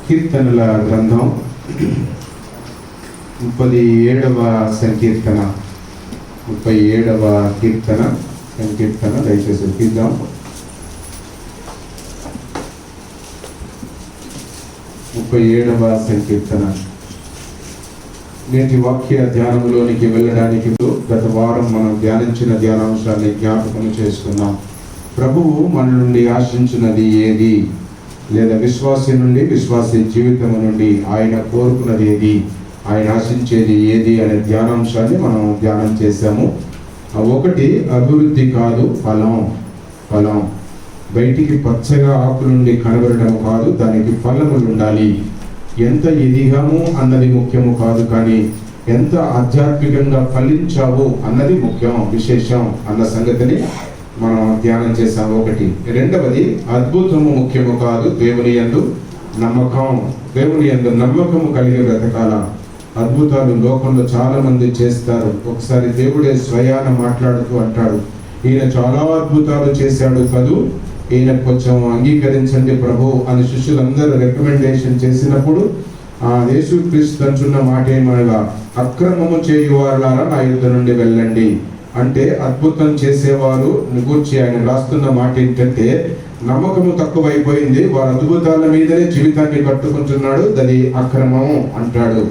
కీర్తనల గ్రంథం 37వ సంకీర్తన 37వ సంకీర్తన దయచేసి తీద్దాం. 37వ సంకీర్తన. నేటి వాక్య ధ్యానంలోనికి వెళ్ళడానికి గత వారం మనం ధ్యానించిన ధ్యానాంశాన్ని జ్ఞాపకం చేసుకున్నాం. ప్రభువు మన నుండి ఆశించినది ఏది, లేదా విశ్వాసి నుండి విశ్వాసి జీవితం నుండి ఆయన కోరుకున్నది ఏది, ఆయన ఆశించేది ఏది అనే ధ్యానాంశాన్ని మనం ధ్యానం చేశాము. ఒకటి అభివృద్ధి కాదు, ఫలం. బయటికి పచ్చగా ఆకుల నుండి కనబడడం కాదు, దానికి ఫలములు ఉండాలి. ఎంత ఎదిగాము అన్నది ముఖ్యము కాదు, కానీ ఎంత ఆధ్యాత్మికంగా ఫలించావు అన్నది ముఖ్యం, విశేషం అన్న సంగతిని మనం ధ్యానం చేసాము. ఒకటి. రెండవది అద్భుతము ముఖ్యము కాదు, దేవుని యందు నమ్మకము కలిగి బ్రతకాల. అద్భుతాలు లోకంలో చాలా మంది చేస్తారు. ఒకసారి దేవుడే స్వయాన మాట్లాడుతూ అంటాడు, ఈయన చాలా అద్భుతాలు చేశాడు కదూ, ఈయన కొంచెం అంగీకరించండి ప్రభు అని శిష్యులందరూ రికమెండేషన్ చేసినప్పుడు యేసుక్రీస్తు అంటున్న మాట ఏమనగా, అక్రమము చేయువారులారా నా యుద్ధ నుండి వెళ్ళండి. అంటే అద్భుతం చేసేవారు గూర్చి ఆయన రాస్తున్న మాట ఏంటంటే, నమ్మకము తక్కువైపోయింది, వారు అద్భుతాల మీదనే జీవితాన్ని కట్టుకుంటున్నాడు, అది అక్రమం అంటాడు.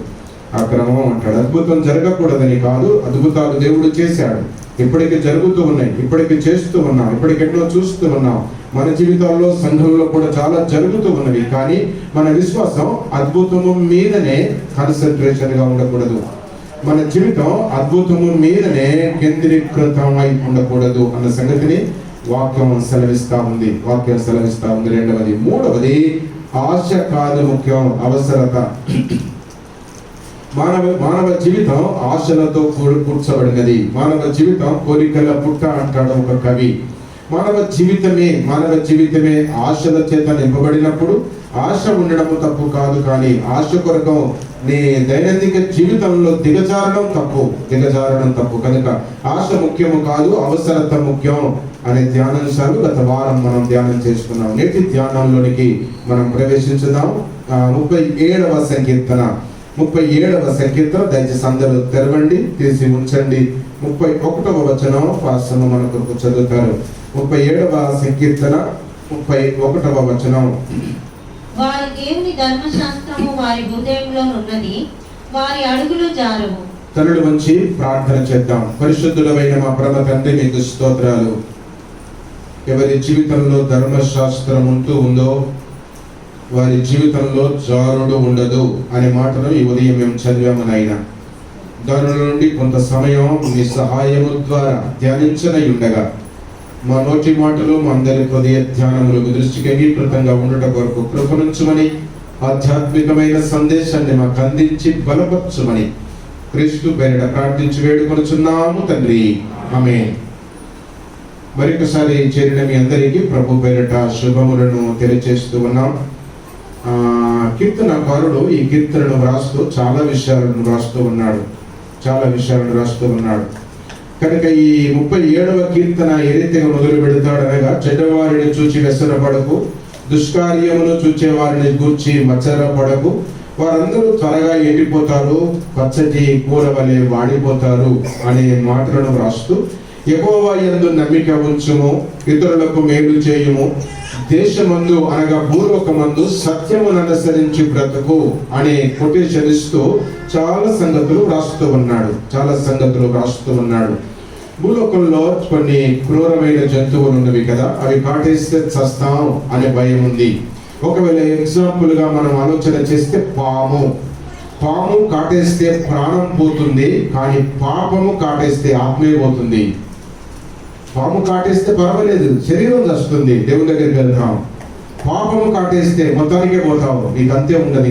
అద్భుతం జరగకూడదని కాదు, అద్భుతాలు దేవుడు చేశాడు, ఇప్పటికి జరుగుతూ ఉన్నాయి, ఇప్పటికి చేస్తూ ఉన్నాం, ఇప్పటికెన్నో చూస్తూ ఉన్నాం. మన జీవితాల్లో సంఘంలో కూడా చాలా జరుగుతూ ఉన్నవి. కానీ మన విశ్వాసం అద్భుతము మీదనే కాన్సన్ట్రేషన్గా ఉండకూడదు. మన జీవితం అద్భుతము మీదనే కేంద్రీకృతమై ఉండకూడదు అన్న సంగతిని వాక్యం సెలవిస్తా ఉంది. రెండవది. మూడవది ఆశ కాదు ముఖ్యం, అవసరత. మానవ జీవితం ఆశలతో కూర్చబడినది. మానవ జీవితం కోరికల పుట్ట అంటాడు ఒక కవి. మానవ జీవితమే ఆశల చేత నింపబడినప్పుడు ఆశ ఉండడము తప్పు కాదు, కానీ ఆశ కొరకు నీ దైనందిక జీవితంలో దిగజారడం తప్పు. కనుక ఆశ ముఖ్యము కాదు, అవసరత ముఖ్యం అనే ధ్యానాంశాలు గత వారం మనం ధ్యానం చేసుకున్నాం. నేటి ధ్యానంలోనికి మనం ప్రవేశించుదాం. 37వ సంకీర్తన దయచేసి అందరూ తెరవండి, తీసి ఉంచండి. 31వ వచనం పాస్టర్లు మన కొరకు చదువుతారు. 37వ సంకీర్తన 31వ వచనం. వారి దేవుని ధర్మశాస్త్రము వారి హృదయంలో ఉన్నది, వారి అడుగులు జారవు. తలలు వంచి ప్రార్థన చేద్దాం. పరిశుద్ధుడైన మా పరమ తండ్రి, మీకు స్తోత్రాలు. ఎవరి జీవితంలో ధర్మశాస్త్రం ఉందో వారి జీవితంలో జారుడు ఉండదు అనే మాటను ఈ ఉదయం మేము చదివాము నాయన. దాని నుండి కొంత సమయం మీ సహాయము ద్వారా ధ్యానించనై ఉండగా మా నోటి మాటలు, మా అందరి హృదయ ధ్యానములు దృష్టికి అంగీకృతంగా ఉండట కొరకు కృపణించమని, ఆధ్యాత్మికమైన సందేశాన్ని మాకు అందించి బలపరచమని క్రీస్తు పేరిట ప్రార్థించి వేడుకొనుచున్నాము తండ్రి, ఆమేన్. మరొకసారి చేరిన మీ అందరికీ ప్రభు పేరిట శుభములను తెలియజేస్తూ ఉన్నాం. కీర్తనకారుడు ఈ కీర్తనను వ్రాస్తూ చాలా విషయాలను వ్రాస్తూ ఉన్నాడు. కనుక ఈ 37వ కీర్తన ఏ రీతిగా మొదలు పెడతాడనగా, చెడ్డవారిని చూచి వ్యసనపడకు, దుష్కార్యమును చూచే వారిని గూర్చి మత్సరపడకు, వారందరూ త్వరగా ఎండిపోతారు, పచ్చటి కూర వలె వాడిపోతారు అనే మాటలను వ్రాస్తూ, యెహోవా యందు నమ్మిక ఉంచుము, ఇతరులకు మేలు చేయుము, దేశమందు అనగా భూలోకమందు సత్యమును అనుసరించి బ్రతుకు అనే కొటేషన్ ఇస్తూ చాలా సంగతులు వ్రాస్తూ ఉన్నాడు. భూలోకంలో కొన్ని క్రూరమైన జంతువులు ఉన్నవి కదా, అవి కాటేస్తే చస్తాం అనే భయం ఉంది. ఒకవేళ ఎగ్జాంపుల్ గా మనం ఆలోచన చేస్తే, పాము కాటేస్తే ప్రాణం పోతుంది, కానీ పాపము కాటేస్తే ఆత్మే పోతుంది. పాము కాటేస్తే పర్వాలేదు, శరీరం చస్తుంది, దేవుని దగ్గరికి వెళ్తాం. పాపము కాటేస్తే మొత్తానికే పోతావు, నీకు అంతే ఉండదు,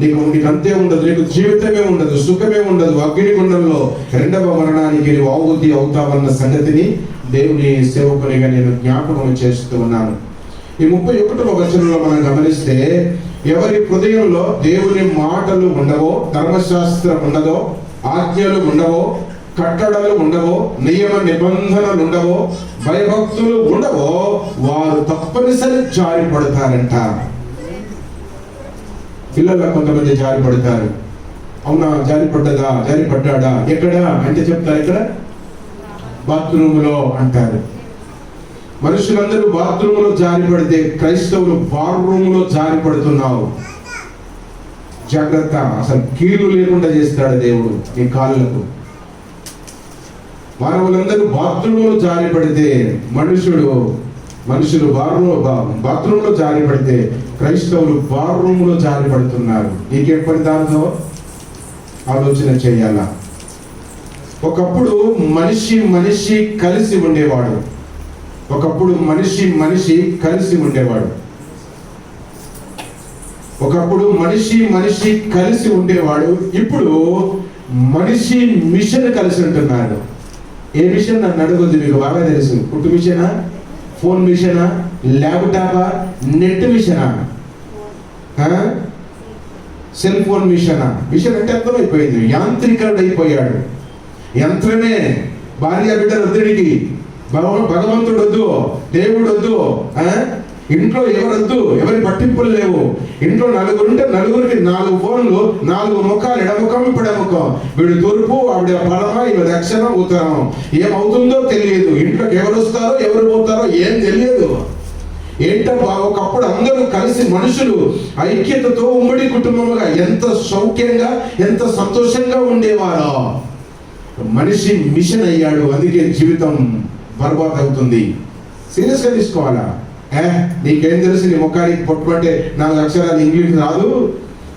నీకు అంతే ఉండదు, నీకు జీవితమే ఉండదు, సుఖమే ఉండదు. అగ్నిగుండంలో రెండవ మరణానికి నీవు ఆహుతి అవుతావన్న సంగతిని దేవుని సేవకునిగా నేను జ్ఞాపకం చేస్తూ ఉన్నాను. ఈ 31వ వచనంలో మనం గమనిస్తే, ఎవరి హృదయంలో దేవుని మాటలు ఉండవో, ధర్మశాస్త్రం ఉండదో, ఆజ్ఞలు ఉండవో, కట్టడలు ఉండవో, నియమ నిబంధనలు ఉండవో, భయభక్తులు ఉండవో, వారు తప్పనిసరి జారిపడతారంట. పిల్లల్లో కొంతమంది జారి పడతారు. అవునా, జారి పడ్డాడా ఎక్కడ అంటే చెప్తారు, ఎక్కడ? బాత్రూంలో అంటారు. మనుషులందరూ బాత్రూంలో జారి పడితే క్రైస్తవులు బాత్రూంలో జారి పడుతున్నావు. జాగ్రత్త, అసలు కీళ్ళు లేకుండా చేస్తాడు దేవుడు నీ కాళ్ళకు. మానవులందరూ బాత్రూంలో జారి పడితే మనుషులు బాత్రూంలో జారి పడితే క్రైస్తవులు బాత్రూంలో జారి పడుతున్నారు. నీకెప్పటి దాంతో ఆలోచన చేయాలా? ఒకప్పుడు మనిషి కలిసి ఉండేవాడు. ఒకప్పుడు మనిషి కలిసి ఉండేవాడు. ఒకప్పుడు మనిషి కలిసి ఉండేవాడు. ఇప్పుడు మనిషి మిషన్ కలిసి ఉంటున్నాడు. ఏ మిషన్ నన్ను అడగొద్దు, మీకు బాగా తెలుసు. కుట్టు మిషనా, ఫోన్ మిషనా, ల్యాప్టాపా, నెట్ మిషనా, సెల్ ఫోన్ మిషనా? మిషన్ అంటే అర్థమైపోయింది, యాంత్రికుడు అయిపోయాడు. యంత్రమే. భార్య బిడ్డలు వద్దుడికి, భగవంతుడు వద్దు, దేవుడు వద్దు, ఇంట్లో ఎవరొద్దు, ఎవరి పట్టింపులు లేవు. ఇంట్లో నలుగురుంటే నలుగురికి 4 ఫోన్లు, 4 ముఖాలు, ఎడముఖం ఇప్పుడెముఖం. వీడు తూర్పు, ఆవిడ పడమ, ఇవి దక్షిణం, ఉత్తరం. ఏమవుతుందో తెలియదు. ఇంట్లోకి ఎవరు వస్తారో ఎవరు పోతారో ఏం తెలియదు. ఏంటబ్బా, ఒకప్పుడు అందరూ కలిసి మనుషులు ఐక్యతతో ఉమ్మడి కుటుంబముగా ఎంత సౌఖ్యంగా, ఎంత సంతోషంగా ఉండేవారో. మనిషి మిషన్ అయ్యాడు. అందుకే జీవితం బర్బాద్ అవుతుంది. సీరియస్గా తీసుకోవాలా? నీకేం తెలుసు, నీ ముఖానికి పొట్టుకుంటే 4 అక్షరాలు ఇంగ్లీష్ రాదు,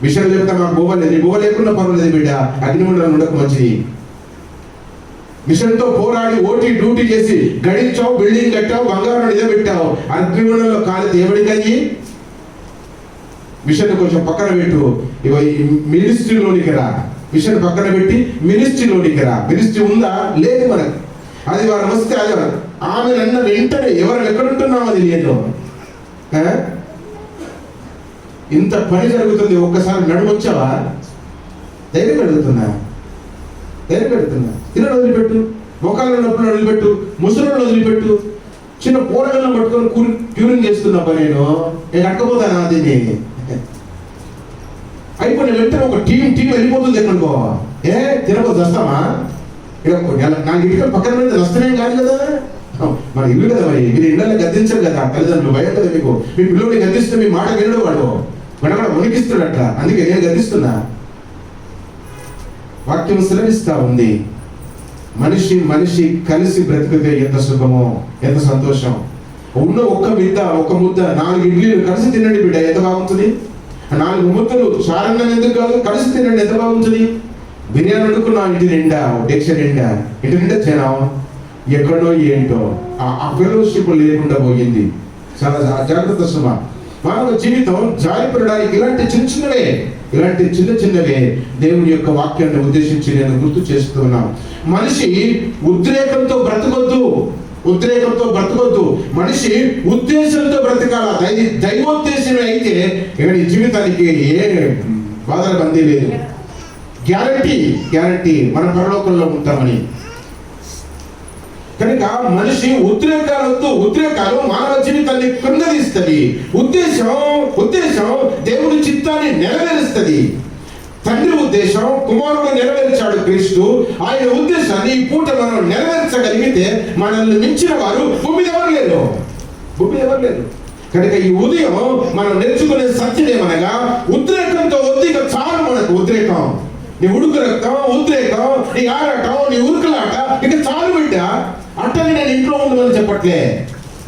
మిషన్ చెప్తా మాకు బోవలేదు. నీ బోవ లేకుండా పర్వాలేదు బిడ్డ, అగ్నిగుండాలు ఉండక మంచిది. మిషన్తో పోరాడి ఓటీ డ్యూటీ చేసి గడించావు, బిల్డింగ్ కట్టావు, బంగారం నిలబెట్టావు. అగ్నిగుండంలో కాలితే ఎవరికయ్యి? మిషన్ కొంచెం పక్కన పెట్టు, మినిస్ట్రీలోనికి రా. మిషన్ పక్కన పెట్టి మినిస్ట్రీలోనికి రా. మినిస్ట్రీ ఉందా? లేదు మనకు. అది వారు వస్తే అది ఆమె నన్న వెంటనే ఎవరు ఎక్కడుంటున్నామో అది లేదు. ఇంత పని జరుగుతుంది, ఒక్కసారి నడుమొచ్చావా? ధైర్యం పెడుతున్నా. తినడం వదిలిపెట్టు, మొక్కలను నొప్పులు వదిలిపెట్టు, ముసలను వదిలిపెట్టు. చిన్న పోరగాళ్ళను పట్టుకొని క్యూరింగ్ చేస్తున్నప్ప నేను అడకపోతానా? దీన్ని అయిపోయిన వెంటనే ఒక టీం వెళ్ళిపోతుంది. ఎక్కడికో తినకపోతే వస్తామా? నాకు ఇంటికి పక్కన పెడితే నష్టమేం కాదు కదా, మన ఇల్లు కదా. మరి మీరు ఇళ్ళని గద్దించరు కదా, తల్లిదండ్రులు భయం కదా మీకు. మీ పిల్లల్ని గద్దిస్తే మీ మాట వినడు వాడు, కూడా వణికిస్తాడు అట్లా. అందుకే నేను గద్దిస్తున్నా. వాక్యం శ్రమిస్తా ఉంది. మనిషి కలిసి బ్రతికితే ఎంత సుఖమో, ఎంత సంతోషం. ఉన్న ఒక్క ముద్ద 4 ఇడ్లీలు కలిసి తినండి బిడ్డ, ఎంత బాగుంటుంది. 4 ముద్దలు సారంగం ఎందుకు కాదు, కలిసి తినండి, ఎంత బాగుంటుంది. బిర్యానీ వండుకున్నా ఇంటి నిండా, డెక్ష నిండా, ఇంటి నిండా జనం. ఎక్కడో ఏంటో ఆ ఫెలోషిప్ లేకుండా పోయింది. చాలా జాగ్రత్త సుమ. మానవ జీవితం జారిపడడానికి ఇలాంటి చిన్నవే దేవుని యొక్క వాక్యాన్ని ఉద్దేశించి నేను గుర్తు చేస్తున్నాను. మనిషి ఉద్రేకంతో బ్రతకొద్దు. మనిషి ఉద్దేశంతో బ్రతకాల. దైవోద్దేశమే అయితే ఇక నీ జీవితానికి ఏ బాధల బందీ లేదు. గ్యారంటీ మన పరలోకంలో ఉంటామని. కనుక మనిషి ఉద్రేకాలు మానవ జీవితాన్ని కృంగదీస్తుంది. ఉద్దేశం దేవుని చిత్తాన్ని నెరవేరుస్తుంది. తండ్రి ఉద్దేశం కుమారుడు నెరవేర్చాడు క్రీస్తు. ఆయన ఉద్దేశాన్ని ఈ పూట మనం నెరవేర్చగలిగితే మనల్ని మించిన వారు భూమి ఎవరు లేరు. కనుక ఈ ఉదయం మనం నేర్చుకునే సత్యం ఏమనగా, ఉద్రేకంతో వద్దిక చాలు. మనకు ఉద్రేకం, నీ ఉడుకు రక్తం, ఉద్రేకం, నీ ఆడటం, నీ ఉరుకులాట ఇక చాలు బిడ్డ. అట్టని నేను ఇంట్లో ఉండమని చెప్పట్లే,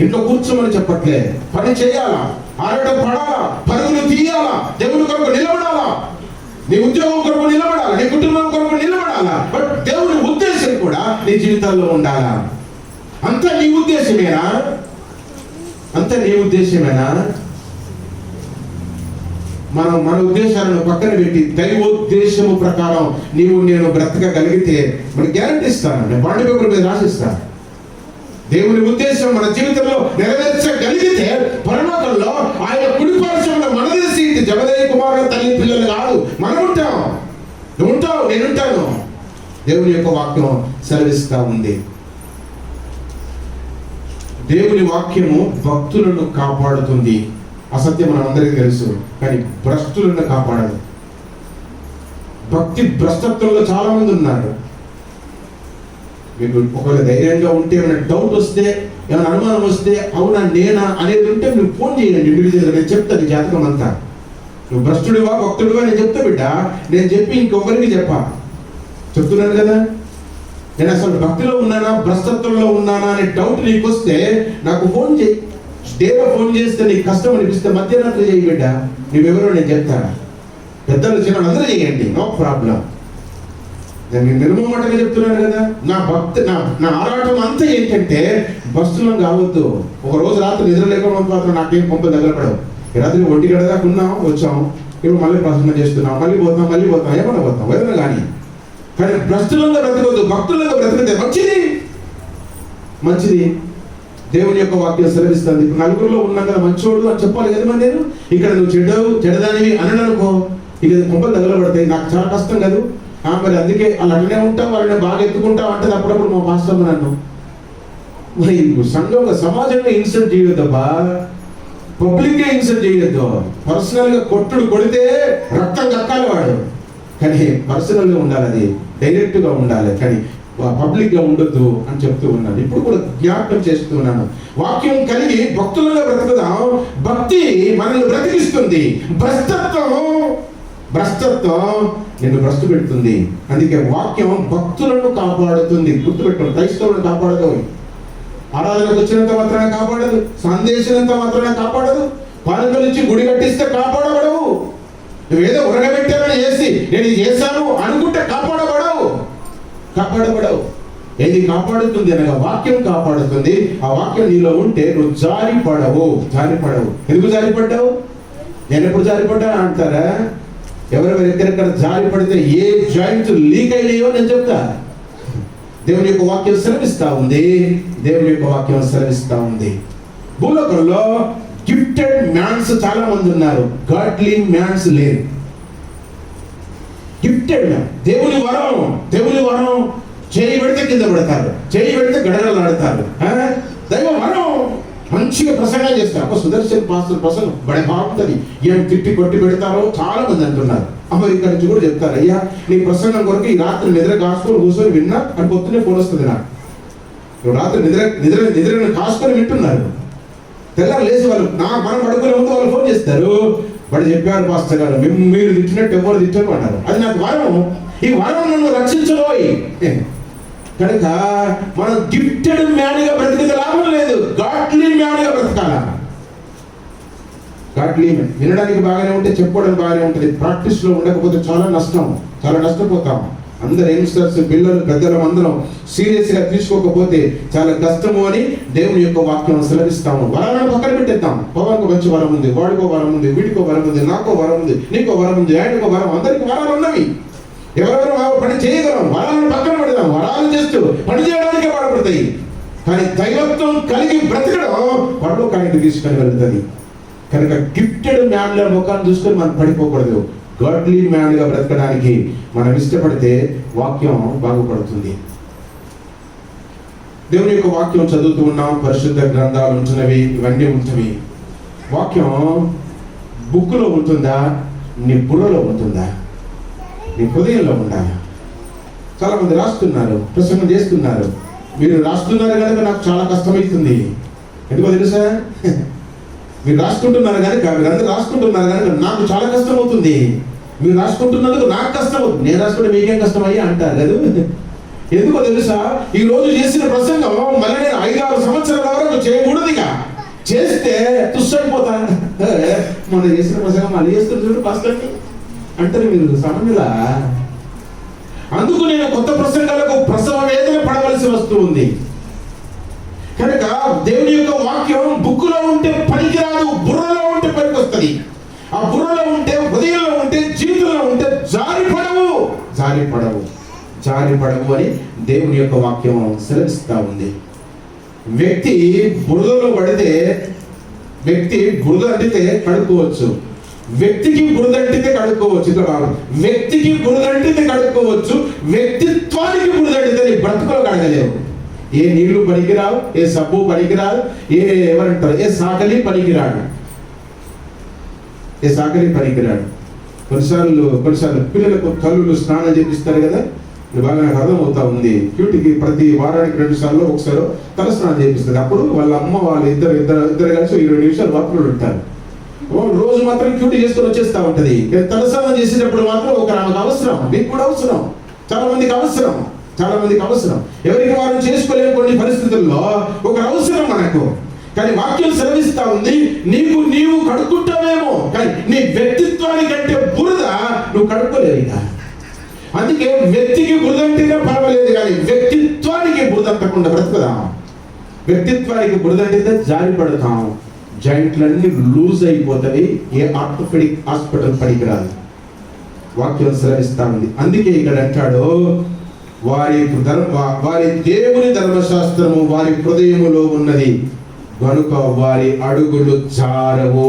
ఇంట్లో కూర్చోమని చెప్పట్లే. పని చేయాలా, ఆడటం పడాలా, పరుగులు తీయాలా, దేవుని కొరకు నిలబడాలా, నీ ఉద్యోగం కొరకు నిలబడాలా, నీ కుటుంబం కొరకు నిలబడాలా. బట్ దేవుని ఉద్దేశం కూడా నీ జీవితాల్లో ఉండాలా. అంత నీ ఉద్దేశమేనా? మనం మన ఉద్దేశాలను పక్కన పెట్టి దైవోద్దేశము ప్రకారం నేను బ్రతకగలిగితే మన గ్యారంటీ ఇస్తాను. నేను బాండ్ పేపర్ మీద రాసిస్తాను. దేవుని ఉద్దేశం మన జీవితంలో నెరవేర్చగలిగితే పరలోకంలో ఆయన కుడి పార్శ్వంలో మనదే సీటు. జబదయి కుమారుడు తల్లి పిల్లలు కాదు, మనం ఉంటాం. నువ్వు ఉంటావు, నేనుంటాను. దేవుని యొక్క వాక్యం సెలవిస్తా ఉంది. దేవుని వాక్యము భక్తులను కాపాడుతుంది. అసత్యం మనం అందరికీ తెలుసు, కానీ భ్రష్టులను కాపాడదు. భక్తి భ్రష్టత్వంలో చాలా మంది ఉన్నారు. మీకు ఒకవేళ ధైర్యంగా ఉంటే, ఏమైనా డౌట్ వస్తే, ఏమైనా అనుమానం వస్తే, అవునా నేనా అనేది ఉంటే మీరు ఫోన్ చేయండి ఇండివిజువల్గా. నేను చెప్తాను జాతకం అంతా. నువ్వు భ్రష్టుడివా భక్తుడివా నేను చెప్తా బిడ్డ. నేను చెప్పి ఇంకొకరికి చెప్తున్నాను కదా. నేను అసలు భక్తిలో ఉన్నానా భ్రష్టత్వంలో ఉన్నానా అనే డౌట్ నీకు వస్తే నాకు ఫోన్ చేయి. డేలో ఫోన్ చేస్తే నీకు కష్టం అనిపిస్తే మధ్యాహ్నం చేయి బిడ్డ. నువ్వెవరో నేను చెప్తాను. పెద్దలు చిన్న అందరూ చేయండి, నో ప్రాబ్లం. నేను నిర్మమాటంగా చెప్తున్నాను కదా. నా భక్తి నా ఆరాటం అంతా ఏంటంటే భక్తులం కావద్దు. ఒక రోజు రాత్రి నిద్ర లేకుండా మాత్రం నాకేం పంప దగ్గర పడవు. రాత్రి 1 గంట దాకా ఉన్నాం, వచ్చాము, ఇప్పుడు మళ్ళీ ప్రసంగం చేస్తున్నాం, మళ్ళీ పోతాం ఏమన్నా పోతాం ఏదైనా కానీ భ్రష్టులంగా బ్రతకొద్దు. భక్తులంగా బ్రతికితే మంచిది. దేవుని యొక్క వాక్యం సెలవిస్తుంది. ఇప్పుడు నలుగురిలో ఉన్నాం కదా, మంచోడు అని చెప్పాలి కదా. మరి నేను ఇక్కడ నువ్వు చెడదానివి అని అనుకో, ఇక కొంపలు తగలబడతాయి. నాకు చాలా కష్టం కదా. మరి అందుకే వాళ్ళు అట్లనే ఉంటాం, వాళ్ళని బాగా ఎత్తుకుంటాం అంటే అప్పుడప్పుడు మా పాస్టర్ నన్ను మరి సంఘంగా సమాజంగా ఇన్సల్ట్ చేయొద్దబ్బా, పబ్లిక్గా ఇన్సల్ట్ చేయొద్దు. పర్సనల్గా కొడితే రక్తం కక్కాలి వాడు, కానీ పర్సనల్గా ఉండాలి, అది డైరెక్ట్గా ఉండాలి, కానీ పబ్లిక్గా ఉండొద్దు అని చెప్తూ ఉన్నాను. ఇప్పుడు కూడా జ్ఞాపకం చేస్తూ ఉన్నాను. వాక్యం కలిగి భక్తులుగా బ్రతుకుదాం. భక్తి మనల్ని బ్రతికిస్తుంది. భ్రష్టత్వం నిన్ను భ్రష్టు పెడుతుంది. అందుకే వాక్యం భక్తులను కాపాడుతుంది. గుర్తుపెట్టుకోండి, క్రైస్తవులను కాపాడదు. ఆరాధనకు వచ్చినంత మాత్రాన కాపాడదు, సందేశంత మాత్రాన కాపాడదు, పాలకుల నుంచి గుడి కట్టిస్తే కాపాడబడవు. నువ్వేదో ఉరగబెట్టామని చేసి నేను ఇది చేశాను అనుకుంటే కాపాడబడవు. ఏది కాపాడుతుంది అనగా వాక్యం కాపాడుతుంది. ఆ వాక్యం నీలో ఉంటే నువ్వు జారిపడవు. ఎందుకు జారిపడ్డావు? నేను ఎప్పుడు జారిపడ్డా అంటారా? ఎవరెవరు ఎక్కడెక్కడ జారిపడితే ఏ జాయింట్స్ లీక్ అయినాయో నేను చెప్తా. దేవుని యొక్క వాక్యం సెలవిస్తా ఉంది. భూలోకంలో గిఫ్టెడ్ మ్యాన్స్ చాలా మంది ఉన్నారు, గాడ్లీ మ్యాన్స్ లేరు. గిఫ్టెడ్ మ్యాన్, దేవుని వరం చేయి పెడితే కింద పడతారు, చేయి పెడితే గడగడలాడతారు. దైవ వరం మంచిగా ప్రసంగం చేస్తారు. ఒక సుదర్శన్ పాస్టర్ ప్రసంగం బడే బాగుంటుంది. ఏం తిట్టి కొట్టి పెడతారో చాలా మంది అంటున్నారు. అమెరికా నుంచి కూడా చెప్తారు, అయ్యా నీ ప్రసంగం కొరకు ఈ రాత్రి నిద్ర కాసుకొని కూర్చొని విన్నా అని పొద్దునే ఫోన్ వస్తుంది నాకు. రాత్రి నిద్రను కాసుకొని వింటున్నారు. తెల్లారు లేచి వాళ్ళు మనం పడుకునే ముందు వాళ్ళు ఫోన్ చేస్తారు. వాడు చెప్పారు పాస్టర్ గారు, మీరు తిట్టినట్టు ఎవరు తిట్టారు అన్నారు. అది నాకు వరం. ఈ వరం నన్ను రక్షించబోయి కనుక మనం గిఫ్టెడ్ మ్యాన్గా బ్రతికితే లాభం లేదు, గాడ్లీ మ్యాన్గా బ్రతకాల. గాడ్లీ మ్యాన్ వినడానికి బాగానే ఉంటే చెప్పుకోవడం బాగానే ఉంటుంది. ప్రాక్టీస్లో ఉండకపోతే చాలా నష్టపోతాం. అందరు యంగ్స్టర్స్, పిల్లలు, పెద్దలం అందరం సీరియస్గా తీసుకోకపోతే చాలా కష్టము అని దేవుని యొక్క వాక్యం సెలవిస్తాము. వరాలను పక్కన పెట్టేద్దాం. పవన్కు మంచి వరం ఉంది, వాడికో వరం ఉంది, వీడికో వరం ఉంది, నాకో వరం ఉంది, నీకో వరం ఉంది, ఆయనకో వరం, అందరికీ వరాలు ఉన్నవి. ఎవరెవరు పని చేయగలం, వరాలను పక్కన పెడదాం. వరాలు చేస్తూ పని చేయడానికే వాడబడతాయి, కానీ దైవత్వం కలిగి బ్రతకడం పరలోకానికి తీసుకొని వెళ్తుంది. కనుక గిఫ్టెడ్ మ్యాన్ల ముఖాన్ని చూసుకొని మనం పడిపోకూడదు. గాడ్లీ మ్యాన్గా బ్రతకడానికి మనం ఇష్టపడితే వాక్యం బాగుపడుతుంది. దేవుని యొక్క వాక్యం చదువుతూ ఉన్నాం. పరిశుద్ధ గ్రంథాలు ఉంటున్నవి, ఇవన్నీ ఉంటున్నవి. వాక్యం బుక్లో ఉంటుందా, నీ బుర్రలో ఉంటుందా, నీ హృదయంలో ఉండాలి. చాలా మంది రాస్తున్నారు, ప్రసంగం చేస్తున్నారు. మీరు రాస్తున్నారు కనుక నాకు చాలా కష్టమవుతుంది. ఎందుకో తెలుసా? మీరు రాసుకుంటున్నారు కనుక, మీరందరూ రాసుకుంటున్నారు కనుక నాకు చాలా కష్టం అవుతుంది. మీరు రాసుకుంటున్నందుకు నాకు కష్టం అవుతుంది. నేను రాసుకుంటే మీకేం కష్టం అయ్యా అంటారు కదా. ఎందుకో తెలుసా? ఈ రోజు చేసిన ప్రసంగం మళ్ళీ నేను 5-6 సంవత్సరాల వరకు చేయకూడదుగా. చేస్తే తుస్సైపోతా. మనం చేసిన ప్రసంగం మళ్ళీ చేస్తున్న చూడు పాస్టర్ని అంటారు మీరు సమన్యులా. అందుకు నేను కొత్త ప్రసంగాలకు ప్రసవ వేదన పడవలసి వస్తూ ఉంది. కనుక దేవుని యొక్క వాక్యం బుక్కులో ఉంటే పనికిరాదు, బుర్రలో ఉంటే పనికొస్తుంది. ఆ బుర్రలో ఉంటే, హృదయంలో ఉంటే, జీవితంలో ఉంటే జారిపడవు అని దేవుని యొక్క వాక్యం సెలవిస్తూ ఉంది. వ్యక్తి బురదలో పడితే, వ్యక్తి బురద అంటితే కడుక్కోవచ్చు, వ్యక్తికి బురద అంటితే కడుక్కోవచ్చు. ఇట్లా కాదు, వ్యక్తికి బురద అంటితే కడుక్కోవచ్చు, వ్యక్తిత్వానికి బురద అంటితే నీ బ్రతుకులో కడగలేవు. ఏ నీళ్లు పనికిరావు, ఏ సబ్బు పనికిరాదు, ఏ సాకలి పనికిరాడు. ఏ సాకలి పనికిరాడు. కొన్నిసార్లు పిల్లలకు తల్లులు స్నానం చేపిస్తారు కదా, ఇది బాగా నాకు అర్థం అవుతా ఉంది. క్యూటీకి ప్రతి వారానికి 2 సార్లు ఒకసారి తల స్నానం చేపిస్తుంది. అప్పుడు వాళ్ళ అమ్మ వాళ్ళు ఇద్దరు కలిసి 20 నిమిషాలు వాకిలో ఉంటారు. రోజు మాత్రం క్యూటీ చేసుకొని వచ్చేస్తూ ఉంటది. తల స్నానం చేసేటప్పుడు మాత్రం ఆమెకు అవసరం, మీకు కూడా అవసరం, చాలా మందికి అవసరం. ఎవరికి వారు చేసుకోలేని కొన్ని పరిస్థితుల్లో ఒకరు అవసరం మనకు. కానీ వాక్యం సెలవిస్తా ఉంది, నీవు కడుక్కుంటావేమో, కానీ నీ వ్యక్తిత్వానికంటే బురద నువ్వు కడుక్కోలేవు. అందుకే వ్యక్తికి బురద అంటేనే పర్వాలేదు, కానీ వ్యక్తిత్వానికి బురద అంటకుండా బ్రతుకుదాం. వ్యక్తిత్వానికి బురద అంటే జారి పడతాం, జాయింట్లన్నీ లూజ్ అయిపోతాయి, ఏ ఆర్థోపెడిక్ హాస్పిటల్ పనికిరాదు. వాక్యం సెలవిస్తా ఉంది. అందుకే ఇక్కడ అంటాడు, వారి దేవుని ధర్మశాస్త్రము వారి హృదయములో ఉన్నది కనుక వారి అడుగులు జారవు.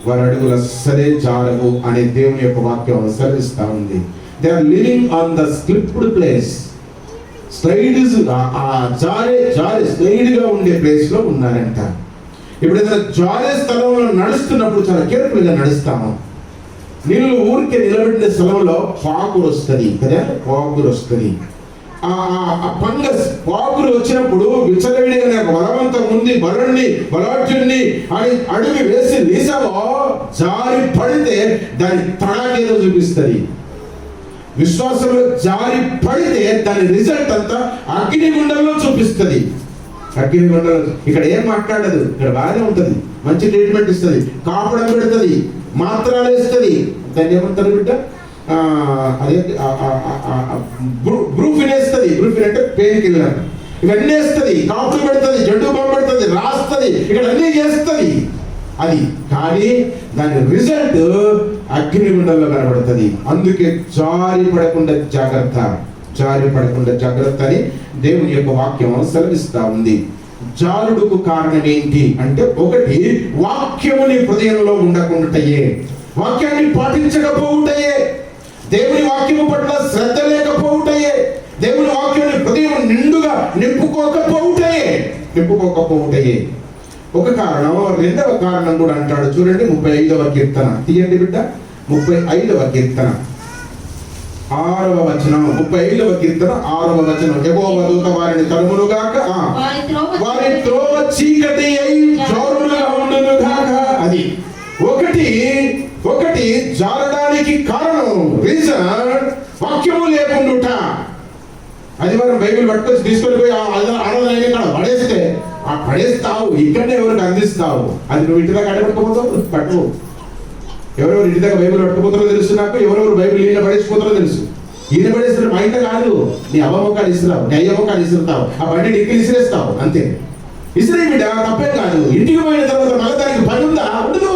వారి అడుగులు అస్సలే జారవు అనే దేవుని యొక్క వాక్యం సెలవిస్తా ఉంది. They are living on the slipped place. జారే స్లైడ్ గా ఉండే ప్లేస్ లో ఉన్నారంట. ఇప్పుడు ఏదైనా జారే స్థలంలో నడుస్తున్నప్పుడు చాలా కేర్ఫుల్గా నడుస్తాము. నీళ్ళు ఊరికే నిలబెట్టిన స్థలంలో పాకురు వస్తుంది కదా, ఆ ఫంగస్ పాకురు వచ్చినప్పుడు విచ్చలవిడిగా బలవంతం ఉంది, బలాఢ్యుణ్ణి అని అడుగు వేసి నిజమో జారి పడితే దాని తడాకేదో చూపిస్తుంది. విశ్వాసంలో జారి పడితే దాని రిజల్ట్ అంతా అగ్నిగుండంలో చూపిస్తుంది. ఇక్కడ ఏం మాట్లాడదు, ఇక్కడ బాగానే ఉంటుంది, మంచి ట్రీట్మెంట్ ఇస్తుంది, కాపడం పెడుతుంది, మాత్రలు ఇస్తుంది. దాన్ని ఏమంటారు బిడ్డ, అదే బ్రూఫిన్ వేస్తుంది. బ్రూఫిన్ అంటే పెయిన్ కిల్లర్. ఇవన్నీ వేస్తుంది, కాపులు పెడుతుంది, జడ్డు బాంబు పెడుతుంది, రాస్తుంది, ఇక్కడ అన్నీ చేస్తుంది. అది కానీ దాని రిజల్ట్ అగ్నిగుండంలో కనబడుతుంది. అందుకే జారి పడకుండా జాగ్రత్త అని దేవుని యొక్క వాక్యం సెలవిస్తా ఉంది. జారుడుకు కారణం ఏంటి అంటే, ఒకటి వాక్యముని హృదయంలో ఉండకుండాయే, వాక్యాన్ని పాటించకపోవుటయే, దేవుని వాక్యము పట్ల శ్రద్ధ లేకపోవుటయే, దేవుని వాక్యాన్ని హృదయం నిండుగా నింపుకోకపోవుటయే ఒక కారణం. రెండవ కారణం కూడా అంటాడు చూడండి, 35వ కీర్తన తీయండి బిడ్డ, 35వ కీర్తన 6వ వచనం. 35వ కీర్తన 6వ వచనం. యెహోవా దూత వారిని తరుమునుగాక, వారి త్రోవ చీకటి అయి జోరుగా ఉండునుగాక. అది ఒకటి జారడానికి కారణం, రీజన్ వాక్యము లేకుండుట. అది మనం బైబిల్ పట్టుకొచ్చి తీసుకొని పోయి ఆరాధన పడేస్తే పడేస్తావు, ఇక్కడనే ఎవరికి అందిస్తావు. అది నువ్వు ఇంటి దాకా అడగట్టుకుపోతావు, పట్టుకో. ఎవరెవరు ఇంటి దగ్గర బైబిల్ పట్టుకుపోతారో తెలుసు నాకు, ఎవరెవరు బైబిల్ ఈయన పడేసిపోతారో తెలుసు. ఈయన పడేస్తారు, మా ఇంట కాదు, నీ అవ్వమ్మకాలు ఇస్తున్నావు, నీ అయ్యమ్మకాలు ఇస్తున్నావు, ఆ బండి డిక్కలు ఇసిరేస్తావు, అంతే. ఇసిరే బిడ్డ, తప్పేం కాదు. ఇంటికి పోయిన తర్వాత మళ్ళీ దానికి పని ఉందా? ఉండదు.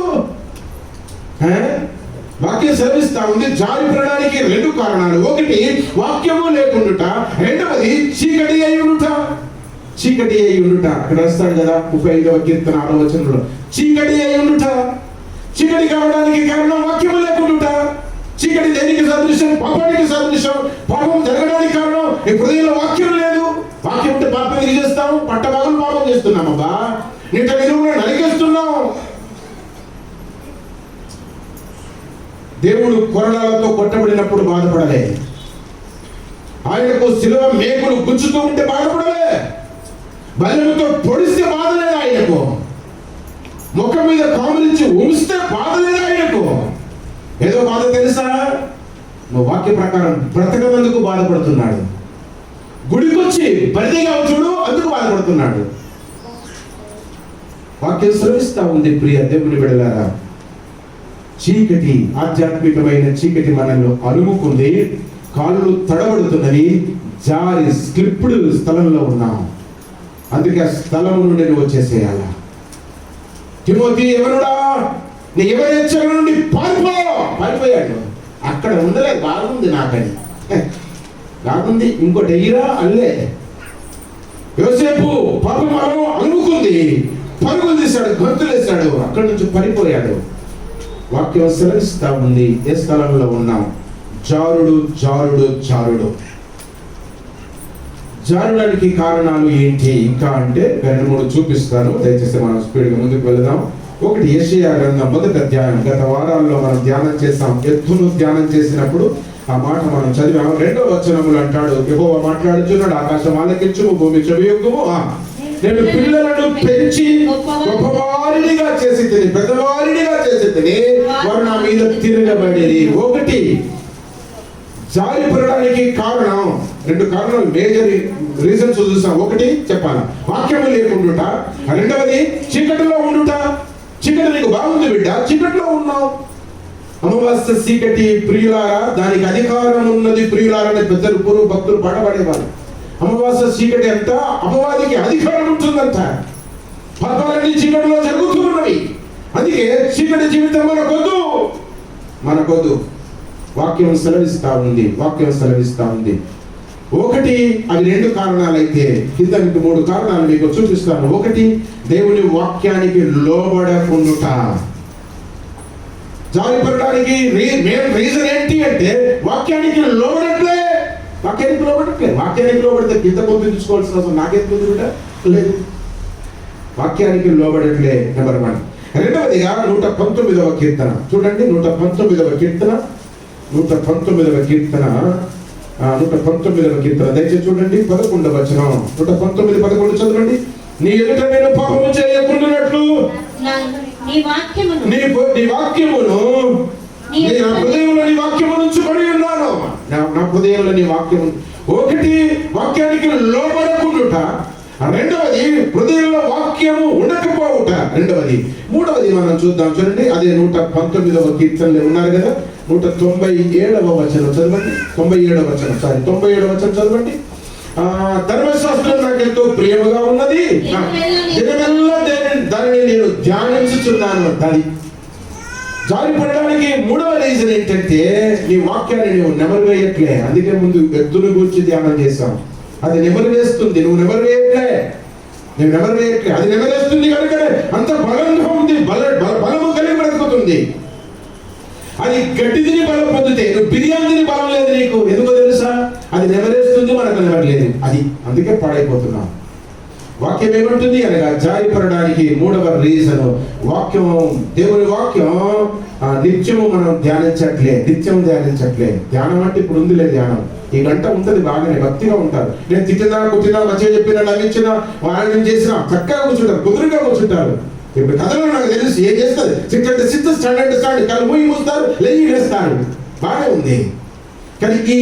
వాక్యం సెలవిస్తా ఉంది, జారి పడడానికి 2 కారణాలు. ఒకటి వాక్యము లేకుండుట, రెండవది చీకటి అయి ఉండుట. అక్కడ రాస్తాడు కదా 35వ కీర్తన 6వ వచనంలో, చీకటి అయి ఉండుట. చీకటి కావడానికి కారణం వాక్యము లేకుండుట. చీకటి దేనికి సదృశ్యం? పాపానికి సదృశ్యం. పాపం జరగడానికి కారణం ఈ హృదయంలో వాక్యం లేదు. వాక్యం ఉంటే పాపం ఎందుకు చేస్తాము? పట్టభాగం పాపం చేస్తున్నాం. అబ్బా నిట్ట నిలువున నరికేస్తున్నాం. దేవుడు కొరడాలతో కొట్టబడినప్పుడు బాధపడలే, ఆయనకు శిలువ మేకులు గుచ్చుతూ ఉంటే బాధపడలే, బల్లెలతో పొడిస్తే బాధలేదు ఆయనకు, ముఖం మీద కాములించి ఉంచితే బాధలేదు ఆయనకు. ఏదో బాధ తెలుసా? నువ్వు వాక్య ప్రకారం బ్రతకనందుకు బాధపడుతున్నాడు. గుడికొచ్చి బరిదిగా చూడు, అందుకు బాధపడుతున్నాడు. వాక్యం శ్రవిస్తా ఉంది ప్రియ దేవుని బిడ్డలారా. చీకటి, ఆధ్యాత్మికమైన చీకటి మనల్ని అలుముకుంది, కాళ్ళు తడబడుతున్నది, జారి స్లిప్డ్ స్థలంలో ఉన్నాం. అందుకే ఆ స్థలం నుండి నువ్వు వచ్చేసేయాల. తిమోతి, ఎవరుడా నీ ఎవరి హెచ్చరిక నుండి పారిపోయాడు. అక్కడ ఉండలే, బాగుంది నాకని, బాగుంది, ఇంకోటి ఎయ్యిరా అల్లే. యోసేపు పాపం అలుముకుంది, పరుగులు తీశాడు, గొంతులేశాడు, అక్కడి నుంచి పడిపోయాడు. వాక్యం సెలవిస్తా ఉంది, ఏ స్థలంలో ఉన్నాం? జారుడానికి కారణాలు ఏంటి ఇంకా అంటే 2-3 చూపిస్తాను. దయచేసి మనం స్పీడ్గా ముందుకు వెళ్దాం. ఒకటి యెషయా గ్రంథం 1వ అధ్యాయం. గత వారాల్లో మనం ధ్యానం చేసాం. ఎత్తును ధ్యానం చేసినప్పుడు ఆ మాట మనం చదివాము. 2వ వచనములు అంటాడు, యెహోవా మాట్లాడుచున్నాడు, ఆకాశం ఆలకించుము, భూమి చెవియొగ్గుము. నేను పిల్లలను పెంచి గొప్పవారినిగా చేసి తిని, పెద్దవారినిగా చేసి తిని, వారు నా మీద తిరగబడి. ఒకటి జారిపడడానికి కారణం, 2 కారణాలు, మేజర్ రీజన్స్ చూసాం. ఒకటి చెప్పాలా, వాక్యము లేకుండుట. రెండవది చీకటిలో ఉండుట. చీకటి నీకు బాగుంది బిడ్డ, చీకటిలో ఉన్నావు. అమావాస్య చీకటి ప్రియులారా, దానికి అధికారం ఉన్నది ప్రియులారని పెద్దలు పూర్వ భక్తులు పాడబడేవారు. అమావాస్య చీకటి అంట, అపవాదికి అధికారం ఉంటుందంట. పాపాలన్నీ చీకటిలో జరుగుతున్నవి. అందుకే చీకటి జీవితం మనకొద్దు. వాక్యం సెలవిస్తా ఉంది. ఒకటి, అవి 2 కారణాలైతే కింద 3 కారణాలు మీకు చూపిస్తాను. ఒకటి, దేవుని వాక్యానికి లోబడకుండుట. జారిపడడానికి మెయిన్ రీజన్ ఏంటి అంటే వాక్యానికి లోబడట్లే. వాక్యానికి లోబడితే కింద పంపించుకోవాల్సిన అవసరం నాకెందుకు లేదు. వాక్యానికి లోబడట్లే నెంబర్ 1. రెండవదిగా 119వ కీర్తన చూడండి. 119వ కీర్తన దయచేసి చూడండి. 11వ వచనం. 119:11 చదవండి. నీ ఎదుట నేను పాపము చేయకుండానట్లు నీ వాక్యమును నీ హృదయంలో నీ వాక్యము ఉంచుకొని ఉన్నాను. నా హృదయంలో నీ వాక్యము. ఒకటి, వాక్యానికి లోబడకుండుట. రెండవది, హృదయంలో వాక్యము ఉండకపోవుట. మూడవది మనం చూద్దాం. చూడండి, అదే 119వ కీర్తనలో ఉన్నారు కదా, 197వ వచనం చదవండి. 97వ వచనం చదవండి. ధర్మశాస్త్రం నాకు ఎంతో ప్రియముగా ఉన్నది, దినమెల్లా దానిని నేను ధ్యానించుచున్నాను. దాని జారిపడడానికి 3వ రీజన్ ఏంటంటే నీ వాక్యాన్ని నువ్వు నెమరు వేయట్లే. అందుకే ముందు ఎద్దును గురించి ధ్యానం చేశాం. అది నెమరు వేస్తుంది, నువ్వు నెమరు వేయట్లే. అది నెమరేస్తుంది కనుక అంత బలంగా ఉంది, బలము కలిగి బ్రతుకుతుంది. అది గడ్డి తిని బలం పొందితే, నువ్వు బిర్యానీ తిని బలం లేదు నీకు. ఎందుకో తెలుసా? అది నెమరేస్తుంది, మనకు నెమరలేదు. అది అందుకే పాడైపోతున్నాం. వాక్యం ఏమంటుంది అనగా జారిపడడానికి 3వ రీజన్ వాక్యం. దేవుని వాక్యం నిత్యము మనం ధ్యానించట్లే. ధ్యానం అంటే ఇప్పుడు ఉందిలే ధ్యానం. ఈ గంట ఉంటుంది, బాగానే భక్తిగా ఉంటారు. నేను తిట్టినా, కొట్టినా, మంచిగా చెప్పినా, నవ్వించినా, వారాయణం చేసినా చక్కగా కూర్చుంటారు, కుదురుగా కూర్చుంటారు. ఇప్పుడు కథలో నాకు తెలుసు ఏం చేస్తుంది. సిక్స్త్ స్టాండర్డ్ కళ్ళు మూస్తారు, లేచి వేస్తారు, బాగానే ఉంది. కానీ ఈ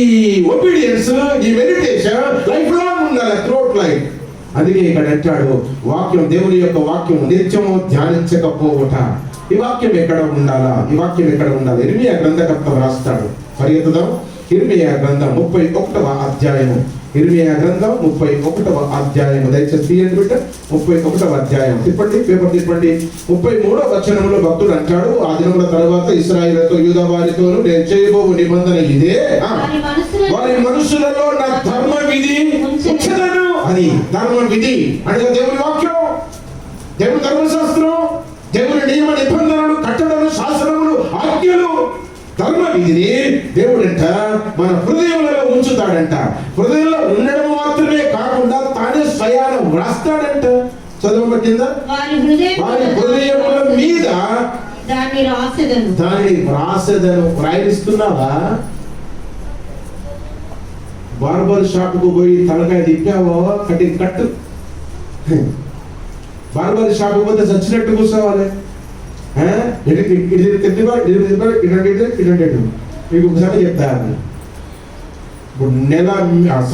ఒబీడియన్స్, ఈ మెడిటేషన్ లైఫ్ లాంగ్ ఉండాలి, త్రూఅవుట్ లైఫ్. అందుకే ఇక్కడ అంటాడు, వాక్యం, దేవుని యొక్క వాక్యం నిత్యము ధ్యానించకపోవట. ఈ వాక్యం ఎక్కడ ఉండాలా? ఇర్మియా గ్రంథకర్త రాస్తాడు. పరిగెత్తుదాం. ఇర్మియా గ్రంథం 31వ అధ్యాయము. దయచేసి తీయండి బిడ్డ. 31వ అధ్యాయం తిప్పండి, పేపర్ తిప్పండి. 33వ వచనంలో భక్తుడు అంటాడు, ఆ దినముల తర్వాత ఇశ్రాయేలుతో యూదా వారితోను నేను చేయబోవు నిబంధన ఇదే, వారి మనసులలో నా ధర్మ విధి ఉంచెదను. అది ధర్మ విధి అనగా దేవుని వాక్యం, దేవుని ధర్మశాస్త్రం, దేవుని నియమ నిబంధనలు, కట్టడలు, శాసనములు, ఆజ్ఞలు, ధర్మ విధిని దేవుడంట మన హృదయంలో ఉంచుతాడంట. హృదయంలో ఉండడం మాత్రమే కాకుండా తానే స్వయాన వ్రాస్తాడంట. చదవడం కింద వారి హృదయముల మీద దాన్ని వ్రాసెదను. వ్రాయిస్తున్నావా? బార్బర్ షాప్ కు పోయి తలకాయ తిప్పావో కట్టు. బార్బర్ షాప్ పోతే చచ్చినట్టు కూర్చోవాలి. మీకు ఒకసారి చెప్తాను. ఇప్పుడు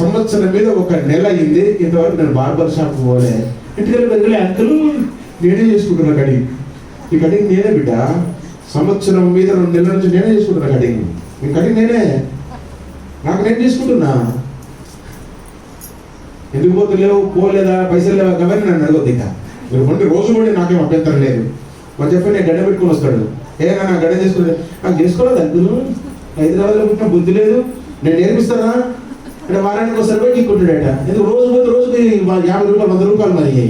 సంవత్సరం మీద 1 నెల అయింది, ఇంతవరకు నేను బార్బర్ షాప్ పోలే. ఇంటికి అంకులు నేనే చేసుకుంటున్నా కటింగ్. ఈ కటింగ్ నేనే బిడ్డ. సంవత్సరం మీద 2 నెలల నుంచి నేనే చేసుకుంటున్నా కటింగ్. ఈ కటింగ్ నేనే చేసుకుంటున్నా. ఎందుకు పోతలేవు, పోలేదా, పైసలు లేవా, అవన్నీ నన్ను అడగొద్దు. ఇక మీరు కొంటే రోజు కూడా నాకేం అభ్యంతరం లేదు. మరి చెప్పండి, నేను గడ్డ పెట్టుకుని వస్తాడు. నా గడ్డ చేసుకుంటే నాకు చేసుకోలేదు అంకులు, హైదరాబాద్లో పుట్టిన బుద్ధి లేదు, నేను నేర్పిస్తానా అంటే వారానికి ఒకసారి పోయి తీసుకుంటాడట. ఎందుకు రోజుకి 50 రూపాయలు 100 రూపాయలు మరి.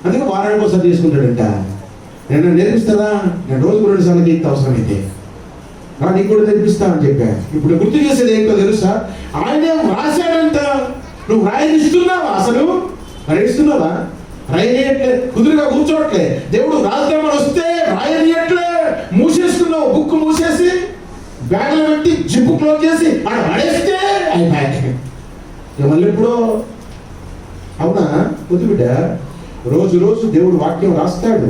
అందుకే వారానికి ఒకసారి తీసుకుంటాడంట. నేను నేర్పిస్తానా? నేను రోజుకు 2 సార్లు తీస్తే అవసరమైతే నీకు కూడా నేర్పిస్తా అని చెప్పా. ఇప్పుడు గుర్తు చేసేది ఏంటో తెలుసా? ఆయనే రాశాడంట. నువ్వు రాయిస్తున్నావా? అసలు రాయిస్తున్నావా? రాయట్లే, కుదురుగా కూర్చోవట్లే. దేవుడు రాద్దామని వస్తే రాయనియట్లే, మూసేసుకున్నావు, బుక్ మూసేసి బ్యాగ్లో పెట్టి జిప్పు క్లోజ్ చేసి అక్కడ పడేస్తే అయిపోయాయి. మళ్ళీ ఎప్పుడో అవునా వదిలిబిడ్డ, రోజు రోజు దేవుడు వాక్యం రాస్తాడు.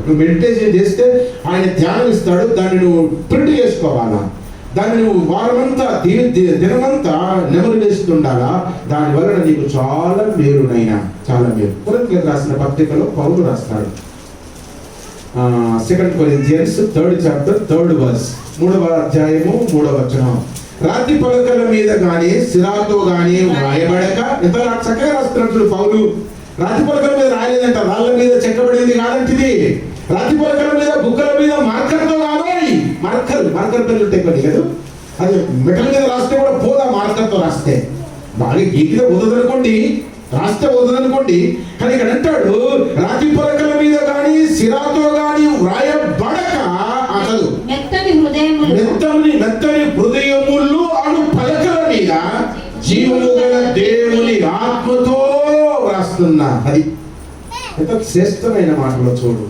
నువ్వు మెడిటేషన్ చేస్తే ఆయన ధ్యానం ఇస్తాడు, దాన్ని నువ్వు ప్రింట్ చేసుకోవాలా, దాన్ని నువ్వు వారమంతా దినమంతా నెమరు వేస్తుండాలా. దానివల్ల నీకు చాలా మేలునైనా, చాలా మేలు. కొరింథీయులకు రాసిన పత్రికలో పౌలు రాస్తాడు, 2 Corinthians 3rd chapter 3rd verse, 3వ అధ్యాయము 3వ వచనం. రాతి పలకల మీద గాని సిరాతో గాని రాయబడక, ఎంత చక్కగా రాస్తున్నాడు పౌలు. రాతి పలకల మీద రాయలేదంట, రాళ్ళ మీద చెక్కబడింది కాదంటిది. రాతి పలకల మీద, బుక్కల మీద మార్కర్తో కాదు. మార్కర్ పెన్నులు ఉంటాయి కొన్ని కదా, అది మెటల్ మీద రాస్తే కూడా పోదా, మార్కర్తో రాస్తే బాగా గీకిగా పోదనుకోండి, రాస్తే పోదనుకోండి. కానీ ఇక్కడ అంటాడు, రాతి పలకల మీద గాని సిరాతో గాని వ్రాయబడక, అసలు మెత్తని హృదయములు అను పలకల మీద జీవము గల దేవుని ఆత్మతో వ్రాస్తున్నా. అది ఎంత శ్రేష్టమైన మాటలో చూడు.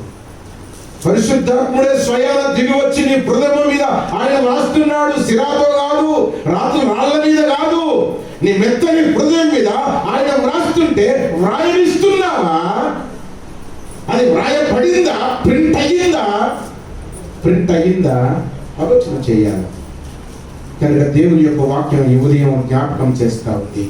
పరిశుద్ధాత్ముడే స్వయాన దిగి వచ్చి నీ హృదయం మీద ఆయన వ్రాస్తున్నాడు. సిరాతో కాదు, రాళ్ళ మీద కాదు, నీ మెత్తని హృదయం మీద ఆయన వ్రాస్తుంటే వ్రాయనిస్తున్నావా? అది వ్రాయబడిందా? ప్రింట్ అయ్యిందా? ఆలోచన చేయాలి. కనుక దేవుని యొక్క వాక్యం ఈ ఉదయం జ్ఞాపకం చేస్తా ఉంది.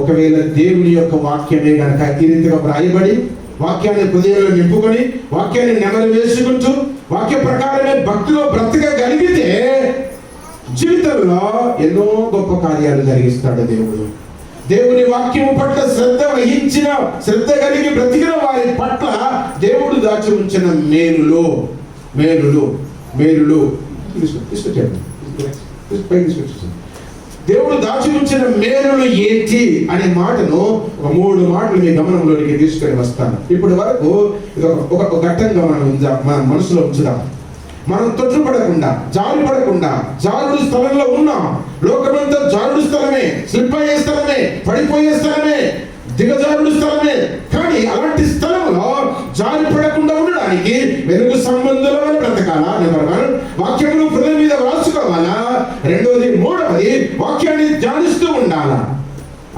ఒకవేళ దేవుని యొక్క వాక్యమే కనుక ఈ రీతిగా వ్రాయబడి వాక్యాన్ని హృదయంలో నింపుకొని వాక్యాన్ని నెమరు వేసుకుంటూ వాక్య ప్రకారమే భక్తిలో బ్రతకగలిగితే జీవితంలో ఎన్నో గొప్ప కార్యాలు జరిగిస్తాడు దేవుడు. దేవుని వాక్యము పట్ల శ్రద్ధ కలిగి బ్రతికిన వారి పట్ల దేవుడు దాచి ఉంచిన మేలులు దేవుడు దాచి ఉంచిన మేలులు ఏంటి అనే మాటను 3 మాటలు మీ గమనంలోనికి తీసుకొని వస్తాను. ఇప్పటి వరకు ఒక ఘట్టంగా మన మనసులో ఉంచుదాం. మనం తొట్టుపడకుండా, జారుడు స్థలంలో ఉన్నాం. లోకమంతా జారుడు స్థలమే, స్లిప్ అయ్యే స్థలమే, పడిపోయే స్థలమే, దిగజారుడు స్థలమే. కానీ అలాంటి స్థలంలో జారి పడకుండా ఉండడానికి వెలుగు సంబంధుల వల్ల బ్రతకాలా? నెంబర్ 1, వాక్యమును హృదయం మీద వ్రాసుకోవాలా? 2వది, 3వది, వాక్యాన్ని ధ్యానిస్తూ ఉండాలా.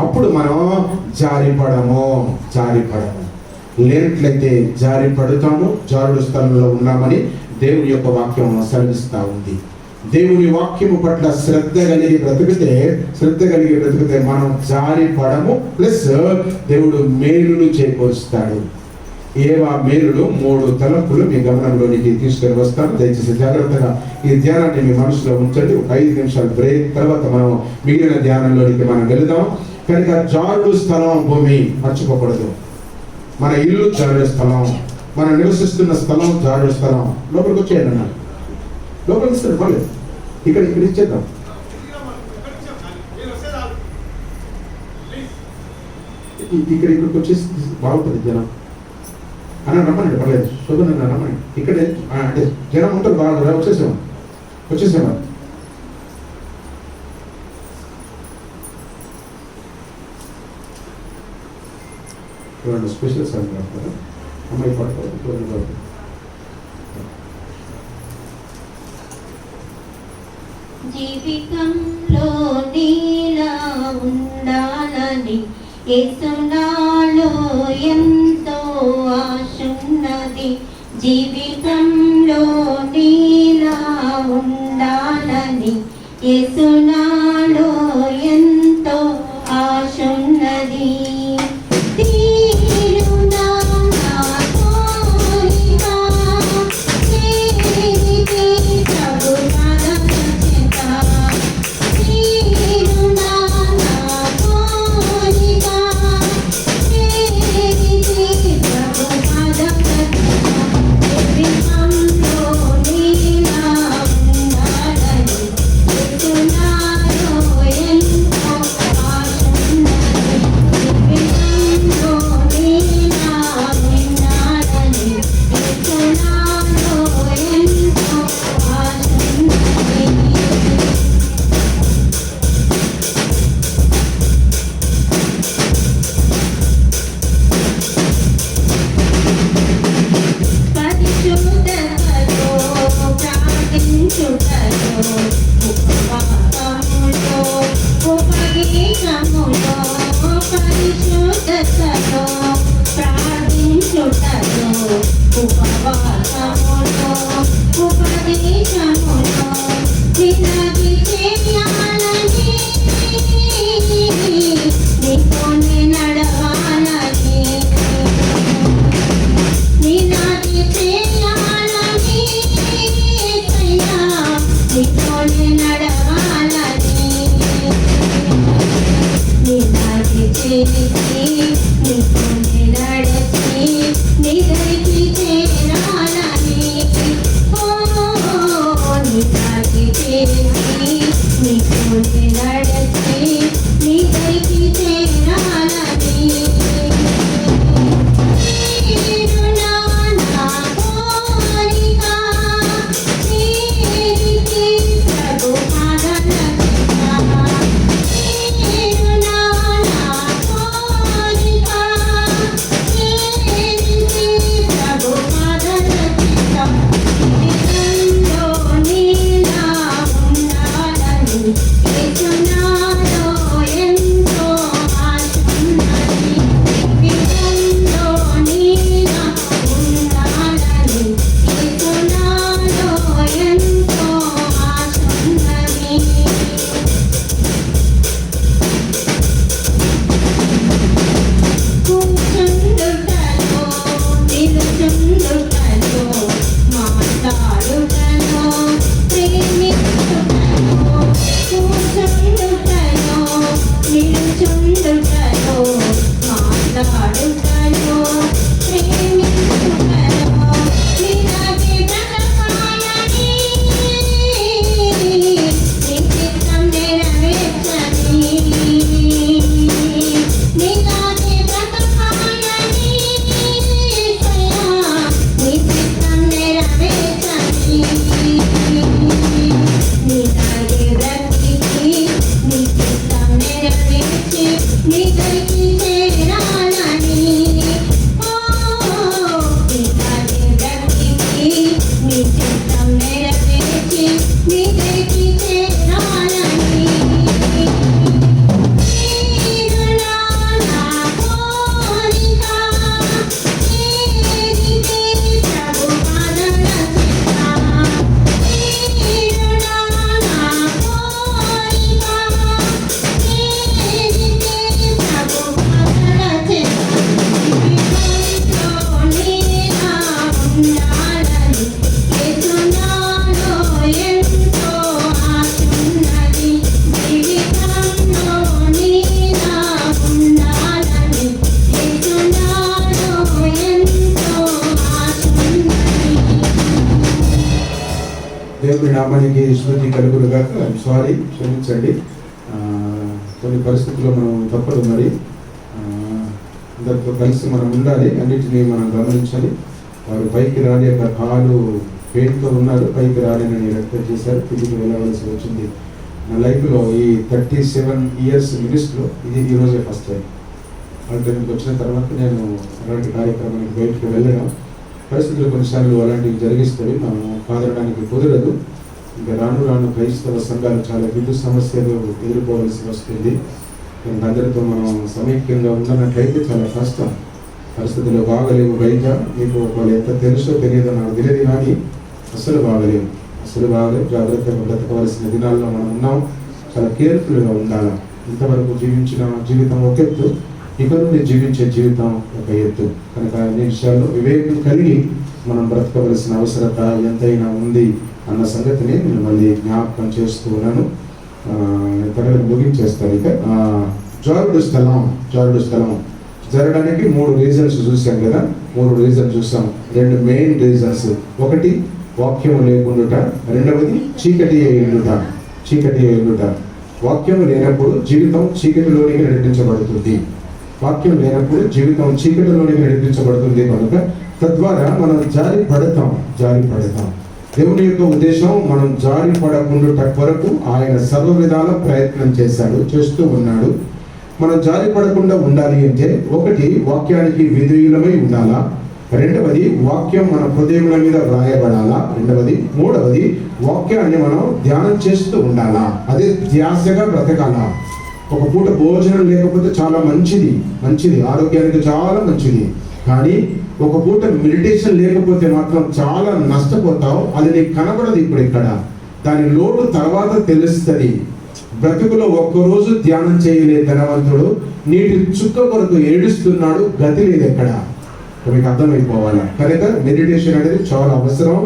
అప్పుడు మనం జారిపడము. లేనట్లయితే జారి పడుతాము, జారుడు స్థలంలో ఉన్నామని దేవుని యొక్క వాక్యం సెలవిస్తా ఉంది. దేవుని వాక్యము పట్ల శ్రద్ధ కలిగి బ్రతికితే మనం జారి పడము. ప్లస్ దేవుడు మేలులు చేకూరుస్తాడు. ఏవా మేలులు? 3 తలంపులు మీ గమనంలోనికి తీసుకొని వస్తాను. దయచేసి జాగ్రత్తగా ఈ ధ్యానాన్ని మీ మనసులో ఉంచండి. ఒక 5 నిమిషాలు బ్రేక్ తర్వాత మనం మిగిలిన ధ్యానంలోనికి మనం వెళదాం. కనుక జారుడు స్థలం భూమి మర్చిపోకూడదు. మన ఇల్లు జారుడు స్థలం, మనం నివసిస్తున్న స్థలం జారుడు స్థలం. లోపలికి వచ్చేయండి అన్న, లోపలికి ఇస్తారు పర్లేదు. ఇక్కడ ఇచ్చేద్దాం. ఇక్కడికి వచ్చేసి బాగుంటుంది జనం అన్న. రమ్మనండి పర్లేదు, శోభన రమ్మనండి. ఇక్కడ అంటే జనం ఉంటారు బాగా. వచ్చేసామా స్పెషల్ సార్ అమ్మాయి పడుతుంది. జీవితంలో నీలా ఉండాలని యేసునాలో ఎంతో ఆశున్నది. జీవితంలో నీలా ఉండాలని యేసునాలో ఎంతో ఆశున్నది. Tonight నీతోనే నడచి నీ దరికి చేరాలని నీ దారి చేసి నీతోనే నడచి నీ దరికి చేరాలని దేవుడి నామానికి స్తుతి కలుగును గాక. సారీ, క్షమించండి, కొన్ని పరిస్థితుల్లో మనం తప్పదు. మరి అందరితో కలిసి మనం ఉండాలి, అన్నిటినీ మనం గమనించాలి. వారు పైకి రాలేక కాలు పెయిన్తో ఉన్నారు, పైకి రాలేనని రెక్టర్ చేశారు, తిరిగి వెళ్ళవలసి వచ్చింది. నా లైఫ్లో ఈ 37 years మినిస్ట్రీలో ఇది ఈరోజే ఫస్ట్ టైం. వాళ్ళకి వచ్చిన తర్వాత నేను అలాంటి కార్యక్రమానికి బయటకు వెళ్ళడం, పరిస్థితులు కొన్నిసార్లు అలాంటివి జరిగిస్తాయి, మనం కాదనడానికి కుదరదు. ఇంకా రాను రాను క్రైస్తవ సంఘాలు చాలా విద్యుత్ సమస్యలు ఎదుర్కోవాల్సి వస్తుంది. అందరితో మనం సమైక్యంగా ఉన్నట్లయితే చాలా కష్టం. పరిస్థితులు బాగలేవు. బయట మీకు వాళ్ళు ఎంత తెలుసో తెలియదో నాకు తెలియదు, కానీ అసలు బాగలేవు. జాగ్రత్తగా బ్రతకవలసిన దినాల్లో మనం ఉన్నాం. చాలా కేర్ఫుల్గా ఉండాలి. ఇంతవరకు జీవించిన జీవితం ఒక ఎత్తు, ఇక నుండి జీవించే జీవితం ఒక ఎత్తు. కనుక అన్ని విషయాల్లో వివేకం కలిగి మనం బ్రతకవలసిన అవసరత ఎంతైనా ఉంది అన్న సంగతిని నేను మళ్ళీ జ్ఞాపకం చేస్తూ ఉన్నాను. త్వరగా ముగించేస్తాను. ఇక జారుడు స్థలం జరగడానికి 3 రీజన్స్ చూసాం కదా. 3 రీజన్స్ చూసాం. 2 మెయిన్ రీజన్స్. ఒకటి వాక్యము లేకుండుట, రెండవది చీకటి అయ్యుండుట. వాక్యం లేనప్పుడు జీవితం చీకటిలోనికి నడిపించబడుతుంది. కనుక తద్వారా మనం జారి పడతాం. దేవుని యొక్క ఉద్దేశం మనం జారి పడకుండా కొరకు ఆయన సర్వ విధాల ప్రయత్నం చేస్తూ ఉన్నాడు. మనం జారి పడకుండా ఉండాలి అంటే, ఒకటి వాక్యానికి విధేయులమై ఉండాలా, రెండవది వాక్యం మన హృదయముల మీద వ్రాయబడాలా, మూడవది వాక్యాన్ని మనం ధ్యానం చేస్తూ ఉండాలా. అదే ధ్యాసగా బ్రతకాలా. ఒక పూట భోజనం లేకపోతే చాలా మంచిది, ఆరోగ్యానికి చాలా మంచిది. కానీ ఒక పూట మెడిటేషన్ లేకపోతే మాత్రం చాలా నష్టపోతావు. అది నీకు కనబడదు ఇప్పుడు ఇక్కడ, దాని లోటు తర్వాత తెలుస్తుంది. బ్రతుకులో ఒక్కరోజు ధ్యానం చేయలే ధనవంతుడు నీటి చుక్క కొరకు ఏడుస్తున్నాడు, గతి లేదు ఎక్కడ. మీకు అర్థమైపోవాలా. కనుక మెడిటేషన్ అనేది చాలా అవసరం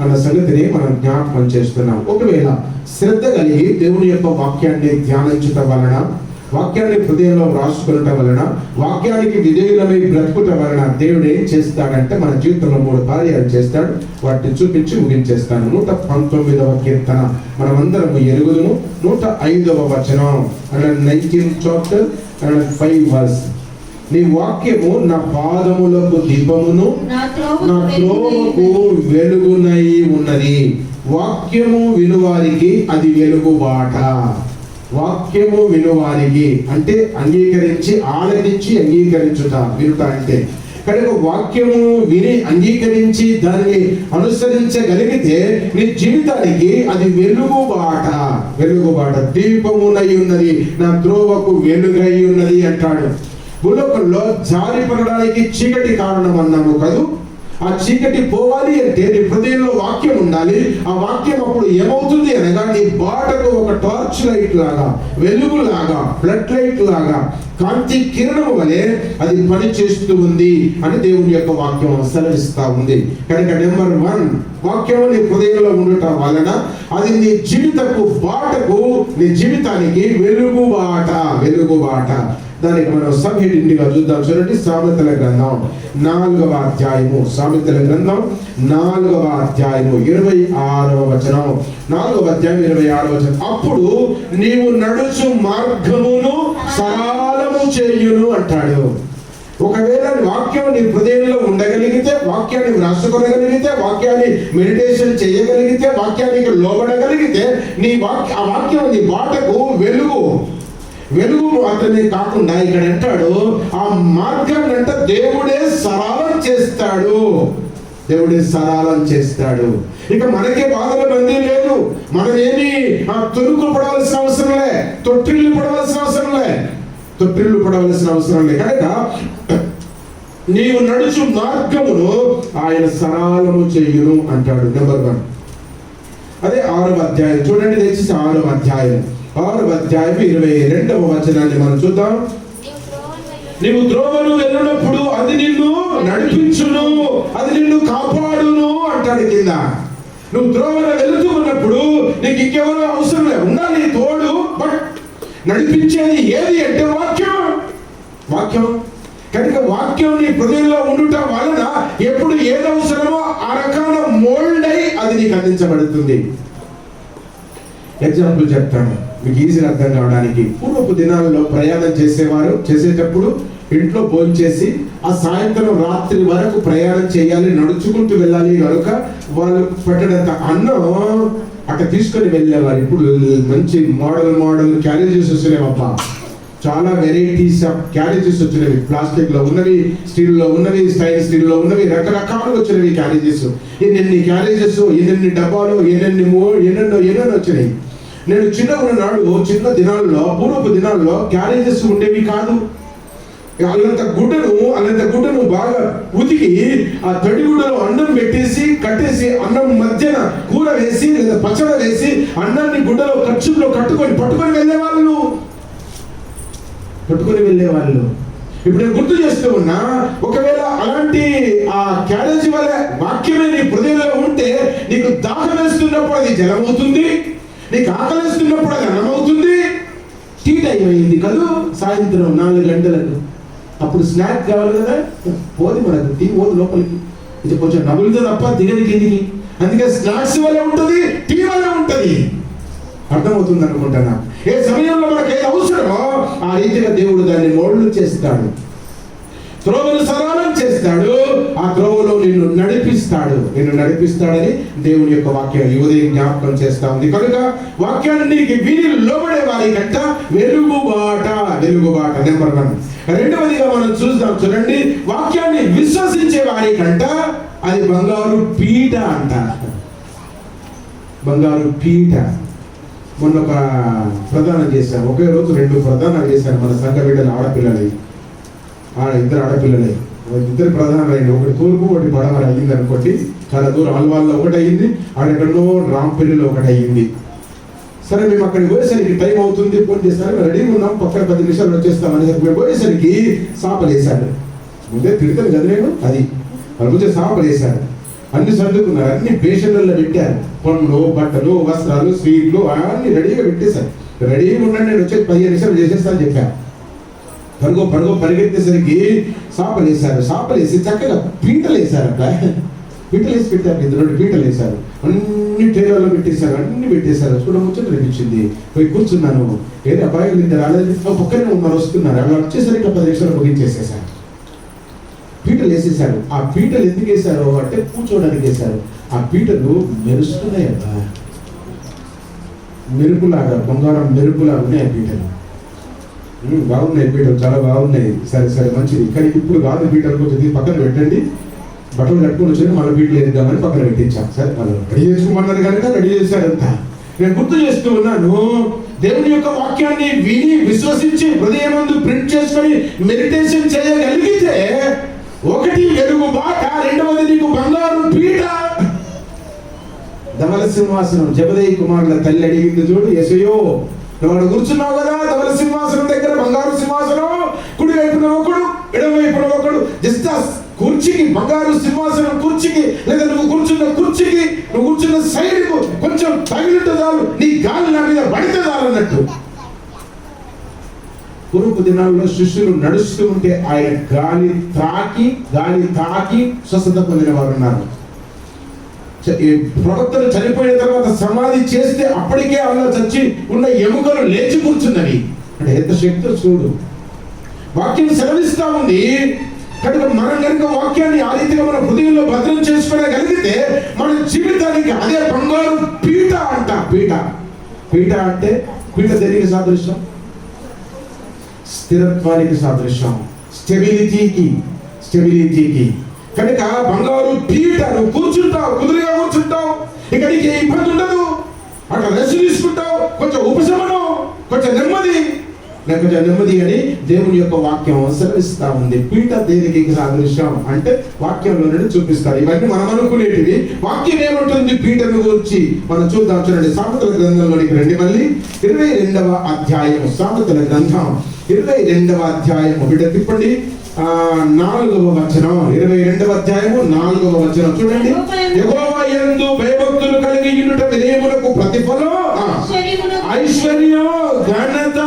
అన్న సంగతిని మనం జ్ఞాపకం చేస్తున్నాం. ఒకవేళ శ్రద్ధ కలిగి దేవుని యొక్క వాక్యాన్ని ధ్యానించటం వలన వాక్యాన్ని హృదయంలో రాసుకునటం వలన, వాక్యానికి విధేయులమై బ్రతుకుటం వలన దేవుడు ఏం చేస్తాడంటే మన జీవితంలో 3 కార్యాలు చేస్తాడు. వాటిని చూపించి ముగించేస్తాను. 119వ కీర్తన మనమందరము ఎరుగుదుము. 105వ వచనం, 19th చాప్టర్ 5 వర్స్. నీ వాక్యము నా పాదములకు దీపమును నా త్రోవకు వెలుగునై ఉన్నది. వాక్యము వినువారికి అది వెలుగుబాట. వాక్యము వినువారికి అంటే అంగీకరించి, ఆలకించి అంగీకరించుట, వినుట అంటే. కనుక వాక్యము విని అంగీకరించి దాన్ని అనుసరించగలిగితే నీ జీవితానికి అది వెలుగుబాట. వెలుగుబాట, దీపమునై ఉన్నది, నా త్రోవకు వెలుగై ఉన్నది అంటాడు. భూలోకంలో జారి పడడానికి చీకటి కారణం అన్నాము కదూ. ఆ చీకటి పోవాలి అంటే నీ హృదయంలో వాక్యం ఉండాలి. ఆ వాక్యం అప్పుడు ఏమవుతుంది అనగా నీ బాటకు ఒక టార్చ్ లైట్ లాగా, వెలుగులాగా, ఫ్లడ్ లైట్ లాగా, కాంతి కిరణం వలె అది పని చేస్తూ ఉంది అని దేవుని యొక్క వాక్యం సెలవిస్తా ఉంది. కనుక నెంబర్ 1, వాక్యం నీ హృదయంలో ఉండటం వలన అది నీ జీవితపు బాటకు, నీ జీవితానికి వెలుగుబాట. వెలుగుబాట. దానికి మనం సబ్ హెడ్డింగ్గా చూద్దాం. చూడండి, సామెతల గ్రంథం 4వ అధ్యాయము. సామెతల గ్రంథం 4వ అధ్యాయము 26వ వచనం. 4వ అధ్యాయం 26వ వచనం. అప్పుడు నీవు నడుచు మార్గమును సరళము చేయును అంటాడు. ఒకవేళ వాక్యం నీ హృదయంలో ఉండగలిగితే, వాక్యాన్ని వ్రాసుకోగలిగితే, వాక్యాన్ని మెడిటేషన్ చేయగలిగితే, వాక్యానికి లోబడగలిగితే నీ ఆ వాక్యం నీ బాటకు వెలుగు. వెలుగు మాత్రమే కాకుండా ఇక్కడ అంటాడు ఆ మార్గాన్ని అంట దేవుడే సరళం చేస్తాడు. దేవుడే సరళం చేస్తాడు. ఇక మనకే బాధల బందీ లేదు. మనం ఏమి తొలుకు పడవలసిన అవసరం లే, తొట్టిల్లు పడవలసిన అవసరం లే, తొట్టిల్లు పడవలసిన అవసరం లే. కనుక నీవు నడుచు మార్గమును ఆయన సరళము చేయును అంటాడు. నెంబర్ 1. అదే 6వ అధ్యాయం చూడండి, దయచేసి 6వ అధ్యాయం 22వ వచనాన్ని మనం చూద్దాం. నీవు త్రోవను వెళ్ళినప్పుడు అది నిన్ను నడిపించును, అది నిన్ను కాపాడును అంటాడు కింద. నువ్వు త్రోవను వెళుతూ ఉన్నప్పుడు నీకు ఇంకెవరో అవసరం లేదు, ఉండాలి తోడు. బట్ నడిపించేది ఏది అంటే వాక్యం. వాక్యం. కనుక వాక్యం నీ హృదయంలో ఉండుట వలన ఎప్పుడు ఏది అవసరమో ఆ రకాల మోల్డ్ అయి అది నీకు అందించబడుతుంది. ఎగ్జాంపుల్ చెప్తాను మీకు ఈజీగా అర్థం కావడానికి. పూర్వపు దినాలలో ప్రయాణం చేసేటప్పుడు ఇంట్లో భోంచేసి ఆ సాయంత్రం రాత్రి వరకు ప్రయాణం చేయాలి, నడుచుకుంటూ వెళ్ళాలి కనుక వాళ్ళు పట్టినంత అన్నం అక్కడ తీసుకొని వెళ్ళేవారు. ఇప్పుడు మంచి మోడల్ క్యారేజెస్ వచ్చినాయి అబ్బా, చాలా వెరైటీస్ ఆఫ్ క్యారేజెస్ వచ్చినవి. ప్లాస్టిక్ లో ఉన్నవి, స్టీల్ లో ఉన్నవి, స్టైల్ స్టీల్ లో ఉన్నవి, రకరకాలు వచ్చినవి క్యారేజెస్. ఎన్నెన్ని క్యారేజెస్, ఎన్నెన్ని డబ్బాలు, ఎన్నెన్నో వచ్చినాయి. నేను చిన్న దినాల్లో, పూర్వపు దినాల్లో క్యారేజెస్ ఉండేవి కాదు. అల్లంత గుడ్డను బాగా ఉతికి ఆ తడిగుడ్డలో అన్నం పెట్టేసి కట్టేసి, అన్నం మధ్యన కూర వేసి లేదా పచ్చడి వేసి అన్నాన్ని గుడ్డలో ఖర్చులో పట్టుకొని వెళ్ళేవాళ్ళు. ఇప్పుడు నేను గుర్తు చేస్తూ ఉన్నా, ఒకవేళ అలాంటి ఆ క్యారేజీ వల్ల వాక్యమే నీ హృదయంలో ఉంటే నీకు దాహం వేస్తున్నప్పుడు అది జలమవుతుంది, నీకు ఆకలిస్తున్నప్పుడు అది అన్నమవుతుంది. టీ టైం అయింది కదా, సాయంత్రం 4 గంటలకు, అప్పుడు స్నాక్ కావాలి కదా, పోది మనకు టీ పోదు లోపలికి, ఇది కొంచెం నవ్వులుతో తప్ప దిగది కిందికి. అందుకే స్నాక్స్ వల్ల ఉంటుంది, టీ వల్ల ఉంటుంది. అర్థమవుతుంది అనుకుంటున్నా. ఏ సమయంలో మనకు ఏది అవసరమో ఆ రీతిగా దేవుడు దాన్ని మోల్డ్ చేస్తాడు, త్రోవను సరళం చేస్తాడు, ఆ త్రోవలో నిన్ను నడిపిస్తాడని దేవుని యొక్క వాక్యం ఈ ఉదయం జ్ఞాపకం చేస్తా ఉంది. కనుక వాక్యాన్ని విని లోబడే వారి కంట వెలుగుబాట. నెంబర్ 1. రెండవదిగా మనం చూద్దాం. చూడండి, వాక్యాన్ని విశ్వసించే వారి కంట అది బంగారు పీట అంట. బంగారు పీట. మొన్న ఒక ప్రదానం చేశాను, ఒకే రోజు 2 ప్రదానాలు చేశాను మన సంఘ బిడ్డలు, ఆడపిల్లలు, 2 ఆడపిల్లలే. 2 ప్రధానమైంది, ఒకటి తూర్పు ఒకటి పడమర అయ్యింది అనుకోండి. చాలా దూరం అల్వాల్లో ఒకటి అయ్యింది, ఆడెక్కడో రాంపల్లిలో ఒకటి అయ్యింది. సరే మేము అక్కడికి పోయేసరికి టైం అవుతుంది, ఫోన్ చేస్తాను, రెడీగా ఉన్నాం, పక్కన 10 నిమిషాలు వచ్చేస్తామని మేము పోయేసరికి సాపలేశాడు. ముందే తిడతాను కదా నేను, అది వాళ్ళ ముందే సాపలేశాడు. అన్ని సర్దుకున్నారు, అన్ని పేషన్లలో పెట్టారు, పండ్లు, బట్టలు, వస్త్రాలు, స్వీట్లు అన్ని రెడీగా పెట్టేశారు. రెడీగా ఉండండి, నేను వచ్చి 15 నిమిషాలు చేసేస్తాను చెప్పా. పరిగెత్తేసరికి సాపలేసి చక్కగా పీటలు వేసారు. అట్లా పీటలు వేసి పెట్టారు, 2 పీటలు వేశారు, అన్ని టేబుల్లో పెట్టేశారు, అన్ని పెట్టేశారు. చూడముచ్చట అనిపించింది. పోయి కూర్చున్నాను. ఏదో అబ్బాయిలు ఇద్దరు రాలేదు, పక్కనే ఉన్నారు, వస్తున్నారు. అలా వచ్చేసరికి 10 నిమిషాలు ముగించేసేసారు. పీటలు వేసేసారు. ఆ పీటలు ఎందుకు వేశారు అంటే కూర్చోడానికి వేశారు. ఆ పీటలు మెరుస్తున్నాయి అబ్బా, మెరుపులాగా, బంగారం మెరుపులాగా ఉన్నాయి ఆ పీటలు. బాగున్నాయి పీటలు, చాలా బాగున్నాయి. సరే మంచిది. కానీ ఇప్పుడు కాదు పీటలు, కొంచెం పక్కన పెట్టండి, బట్టలు కట్టుకుని వచ్చి మళ్ళీ పీటలు వేద్దామని పక్కన పెట్టించాం. సరే వాళ్ళు రెడీ చేసుకోమన్నారు కనుక రెడీ చేశారంతా. నేను గుర్తు చేస్తూ ఉన్నాను, దేవుని యొక్క వాక్యాన్ని విని విశ్వసించి హృదయమందు ప్రింట్ చేసుకొని మెడిటేషన్ చేయగలిగితే, 1 వెలుగు బాట, 2వది నీకు బంగారు పీట. ధవల సింహాసనం, జబదయి కుమారుల తల్లి అడిగింది చూడు, యేసయ్యో నువ్వు కూర్చున్నావు కదా ధవల సింహాసనం దగ్గర, బంగారు సింహాసనం, కుడి వైపున ఒకడు, ఎడమ వైపున ఒకడు. జస్ట్ కుర్చీకి, బంగారు సింహాసనం కుర్చీకి, లేదా నువ్వు కూర్చున్న సైడ్ కు కొంచెం తగిలిట చాలు, నీ గాలి నా మీద పడితే చాలు అన్నట్టు. పూర్వపు దినాల్లో శిష్యులు నడుస్తూ ఉంటే ఆయన గాలి తాకి స్వస్థత పొందిన వారు ఉన్నారు. ప్రవక్తలు చనిపోయిన తర్వాత సమాధి చేస్తే అప్పటికే అలా చచ్చి ఉన్న ఎముకలు లేచి కూర్చున్నవి. అంటే ఎంత శక్తి చూడు. వాక్యం సెలవిస్తా ఉంది కనుక మనం కనుక వాక్యాన్ని ఆ రీతిగా మన హృదయంలో భద్రం చేసుకోగలిగితే మన జీవితానికి అదే బంగారు పీట అంట. పీట అంటే పీట దేనికి సాదృశ్యం? స్థిరత్వానికి సాదృశ్యం, స్టెబిలిటీకి. కనుక బంగారు పీట, నువ్వు కూర్చుంటావు, కుదురుగా కూర్చుంటావు, ఇక నీకు ఏ ఇబ్బంది ఉండదు. అట్లా రెస్ట్ తీసుకుంటావు, కొంచెం ఉపశమనం, కొంచెం నెమ్మది అని దేవుని యొక్క వాక్యం సెలవిస్తా ఉంది. పీట దేనికి సాదృశ్యం అంటే వాక్యంలో నుండి చూపిస్తారు. ఇవన్నీ మనం అనుకునేటివి. వాక్యం ఏమంటుంది పీటను గురించి మనం చూద్దాం. చూడండి, సామెతల గ్రంథంలోనికి రండి. మళ్ళీ 22వ అధ్యాయం, సామెతల గ్రంథం 22వ అధ్యాయం. బిడ్డ తిప్పండి, 4వ వచనం. 22వ అధ్యాయము 4వ వచనం చూడండి. యెహోవా యందు భయభక్తులు కలిగి ఉండుట వినయమునకు ప్రతిఫలం, ఐశ్వర్యం, ఘనత,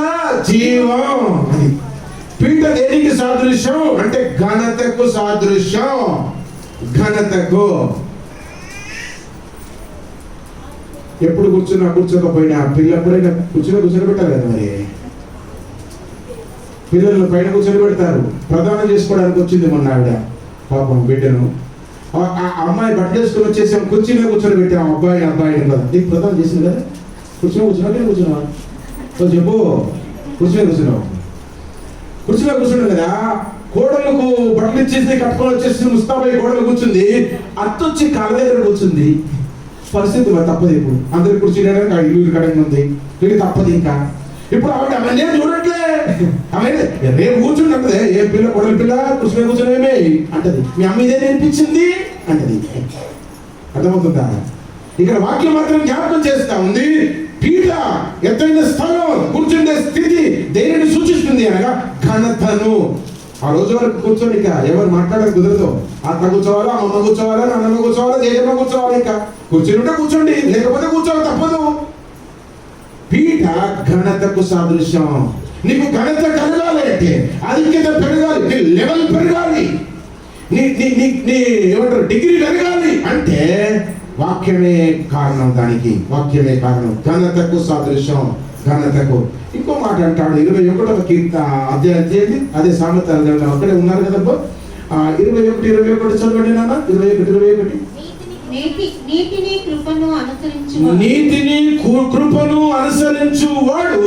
జీవం. పీట దేనికి సాదృశ్యం అంటే ఘనతకు సాదృశ్యం. ఎప్పుడు కూర్చోకపోయినా పిల్లప్పుడైనా కూర్చోబెట్టాలి కదా. మరి పిల్లలను పైన కూర్చోబెడతారు. ప్రదానం చేసుకోవడానికి వచ్చింది మొన్న ఆవిడ, పాపం బిడ్డను. ఆ అమ్మాయి బట్టలు వేసుకొని వచ్చేసాం, కుర్చీలో కూర్చోబెట్టాం అబ్బాయిని కదా. నీకు ప్రదానం చేసింది కదా, కూర్చున్నావా చెప్పు. కుర్చీలో కూర్చున్నావు కదా. కోడలకు బట్టలు ఇచ్చేసి కట్టుకొని వచ్చేసి ముస్తాబాయి కోడలు కూర్చుంది, అత్తొచ్చి కాళ్ళ దగ్గర కూర్చుంది. పరిస్థితి మరి తప్పదు. ఇప్పుడు అందరికి కూర్చునేయడానికి ఆ ఇల్లు కడంగా ఉంది, వీళ్ళు తప్పదు. ఇంకా ఇప్పుడు ఆవిడ అవన్నీ చూడట్లే. ఆమె రేపు కూర్చుంటే ఏ పిల్ల కోడల పిల్ల కూర్చునేమే అంటది. మీ అమ్మ ఇదే నేర్పించింది అంటది. అర్థమవుతుందా? ఇక్కడ వాక్యం మాత్రం జ్ఞాపకం చేస్తా ఉంది. పీట ఎత్తైన స్థలం, కూర్చుండే స్థితి దేనిని సూచిస్తుంది అనగా ఘనతను. ఆ రోజు వరకు కూర్చొని ఇక ఎవరు మాట్లాడక కుదరదు. అత్త కూర్చోవాలా, అమ్మ కూర్చోవాలా, నాన్నమ్మ కూర్చోవాలా, జయమ్మ కూర్చోవాలి. ఇంకా కూర్చుంటే కూర్చోండి, లేకపోతే కూర్చోవాలి, తప్పదు. పీట ఘనతకు సాదృశ్యం. నీకు ఘనత కలగాలి అంటే ఆధిక్యత పెరగాలి, నీ లెవెల్ పెరగాలి, నీ ఏమంటారు డిగ్రీ పెరగాలి అంటే వాక్యమే కారణం. దానికి వాక్యమే కారణం. ఘనతకు సాదృశ్యం, ఘనతకు. ఇంకో మాట అంటాడు 21వ అధ్యాయం చేయండి. అదే సామెతల గ్రంథం అక్కడే ఉన్నారు కదా. 21 చదవండి నాన్న. 21 నీతిని కృపను అనుసరించు వాడు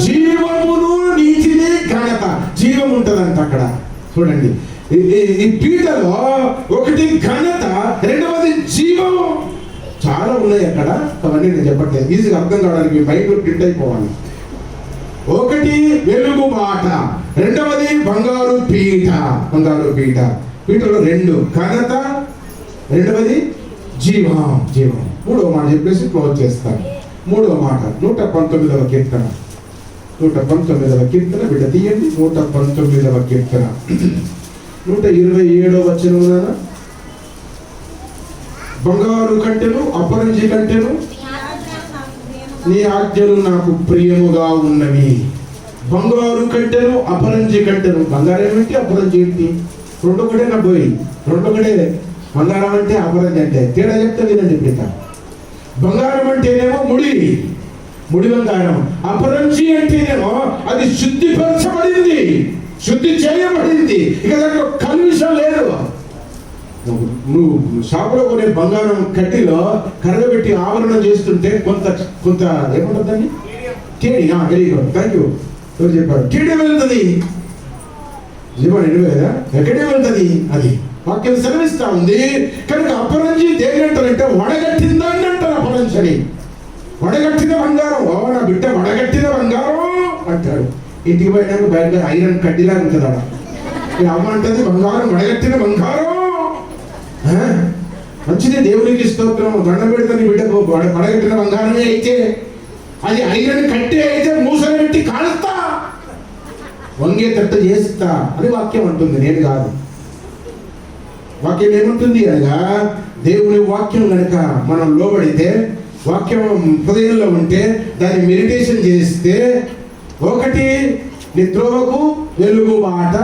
జీవమును, నీతిని, ఘనత. జీవం ఉంటదంట అక్కడ. చూడండి, ఈ పీటలో 1 ఘనత, 2వది జీవం. చాలా ఉన్నాయి అక్కడ. అవన్నీ నేను చెప్పట్లేదు, ఈజీగా అర్థం కావడానికి మీ మైండ్లో ప్రింట్ అయిపోవాలి. 1 వెలుగు బాట, 2వది బంగారు పీట. పీటలో 2 ఘనత, 2వది జీవం. 3వ మాట చెప్పేసి క్లోజ్ చేస్తాను. 3వ మాట 119వ కీర్తన. 119వ కీర్తన బిడ్డ తీయండి. 119వ కీర్తన 127వ వచనం. బంగారు కంటెను, అపరంజి కంటెను నీ ఆజ్ఞలు నాకు ప్రియముగా ఉన్నవి. బంగారు కట్టెను అపరంజి కట్టెను. బంగారం ఏమిటి, అపరంజి ఏంటి? రెండు ఒకటే నా పోయి, రెండు ఒకటే. బంగారం అంటే అపరంజి అంటే తేడా చెప్తా వినండి. ఇప్పుడు బంగారం అంటేనేమో ముడి బంగారం. అపరంజి అంటేనేమో అది శుద్ధిపరచబడింది, శుద్ధి చేయబడింది. ఇక దాంట్లో కల్విషం లేదు. నువ్వు షాపులో కొనే బంగారం కడ్డీలో కరగబెట్టి ఆవరణ చేస్తుంటే కొంత కొంత ఏమంటుందండి, కేడి. Very good, thank you. ఎవరు చెప్పారు? కేడి వెళ్తుంది, జీవన ఎడువేదా ఎక్కడే వెళ్తుంది. అది వాక్యం సెలవిస్తా ఉంది. కనుక అపరంజి దేని అంటారంటే వడగట్టిన దాన్ని అంటారు అపరంజి అని. వడగట్టిన బంగారం, నా బిడ్డ వడగట్టిన బంగారం అంటాడు. ఇంటికి పోయినాక బయట ఐరన్ కడ్డీలా ఉంటుంది అక్కడ. అమ్మ అంటది బంగారం, వడగట్టిన బంగారం. మంచిదే, దేవునికి స్తోత్రం. దండం పెడితే నీ బిడ్డకు వడగట్టిన బంగారమే అయితే, అది ఐరన్ కట్టే అయితే మూసలు పెట్టి కాలుస్తా, వంగే తట్ట చేస్తా అని వాక్యం అంటుంది, నేను కాదు. వాక్యం ఏమంటుంది అనగా, దేవుని వాక్యం కనుక మనం లోబడితే, వాక్యం హృదయంలో ఉంటే, దాన్ని మెడిటేషన్ చేస్తే, ఒకటి నీ త్రోవకు వెలుగు బాట,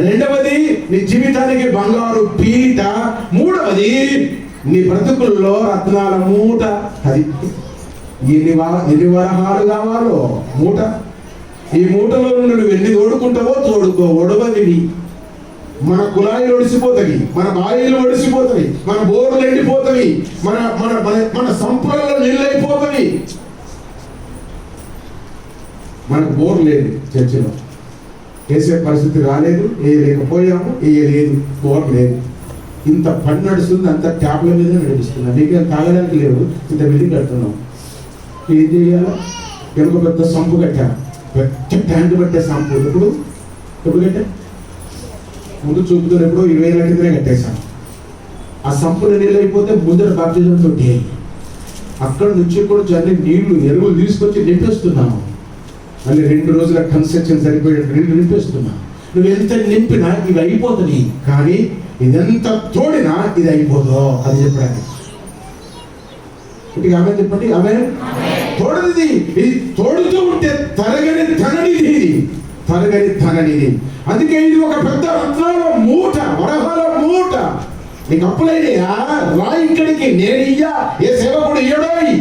రెండవది నీ జీవితానికి బంగారు పీట, మూడవది నీ బ్రతుకుల్లో రత్నాల మూట. అది ఎన్ని వరహాలు కావాలో మూట. ఈ మూటలో నువ్వు ఎన్ని తోడుకుంటావో తోడుకో, ఒడవనివి. మన కుళాయిలు ఒడిసిపోతాయి, మన బాయిలు ఒడిసిపోతాయి, మన బోర్లు ఎండిపోతాయి, మన మన మన సంపులలో నీళ్ళు అయిపోతాయి. మనకు బోర్ లేదు, చర్చిలో వేసే పరిస్థితి రాలేదు, వేయలేకపోయాము, వేయలేదు, బోర్ లేదు. ఇంత పని నడుస్తుంది, అంత ట్యాప్ల మీద నడిపిస్తున్నాం. మీకు తాగడానికి లేవు, ఇంత బిల్డింగ్ కడుతున్నాం. ఏం చేయాలా? వెనుక పెద్ద సంపు కట్టా, పెద్ద ట్యాంక్ పట్టే సంపు. ఎప్పుడు కట్టా? ముందు చూపుతో ఎప్పుడో 20 ఏళ్ళ కిందనే కట్టేశాను. ఆ సంపులో నీళ్ళు అయిపోతే ముందర బాప్టిజం తోటి అక్కడి నుంచి కూడా అన్ని నీళ్లు ఎరువులు తీసుకొచ్చి నింపేస్తున్నాము. మళ్ళీ 2 రోజుల కన్స్ట్రక్షన్ సరిపోయే 2 నింపేస్తున్నాం. నువ్వు ఎంత నింపినా ఇవి అయిపోతుంది, కానీ ఇదెంత తోడినా ఇది అయిపోదు. అది చెప్పడానికి ఇక ఆమె చెప్పండి, ఆమె తోడనిది. ఇది తోడుతూ ఉంటే తరగని ధననిది, తరగని ధననిది. అందుకే ఇది ఒక పెద్ద రత్నాల మూట, వరహాల మూట. నీకు అప్పులైనయా? రా ఇక్కడికి, నేను ఇయ్యా. ఏ సేవకుడు ఇయ్యడోయ్,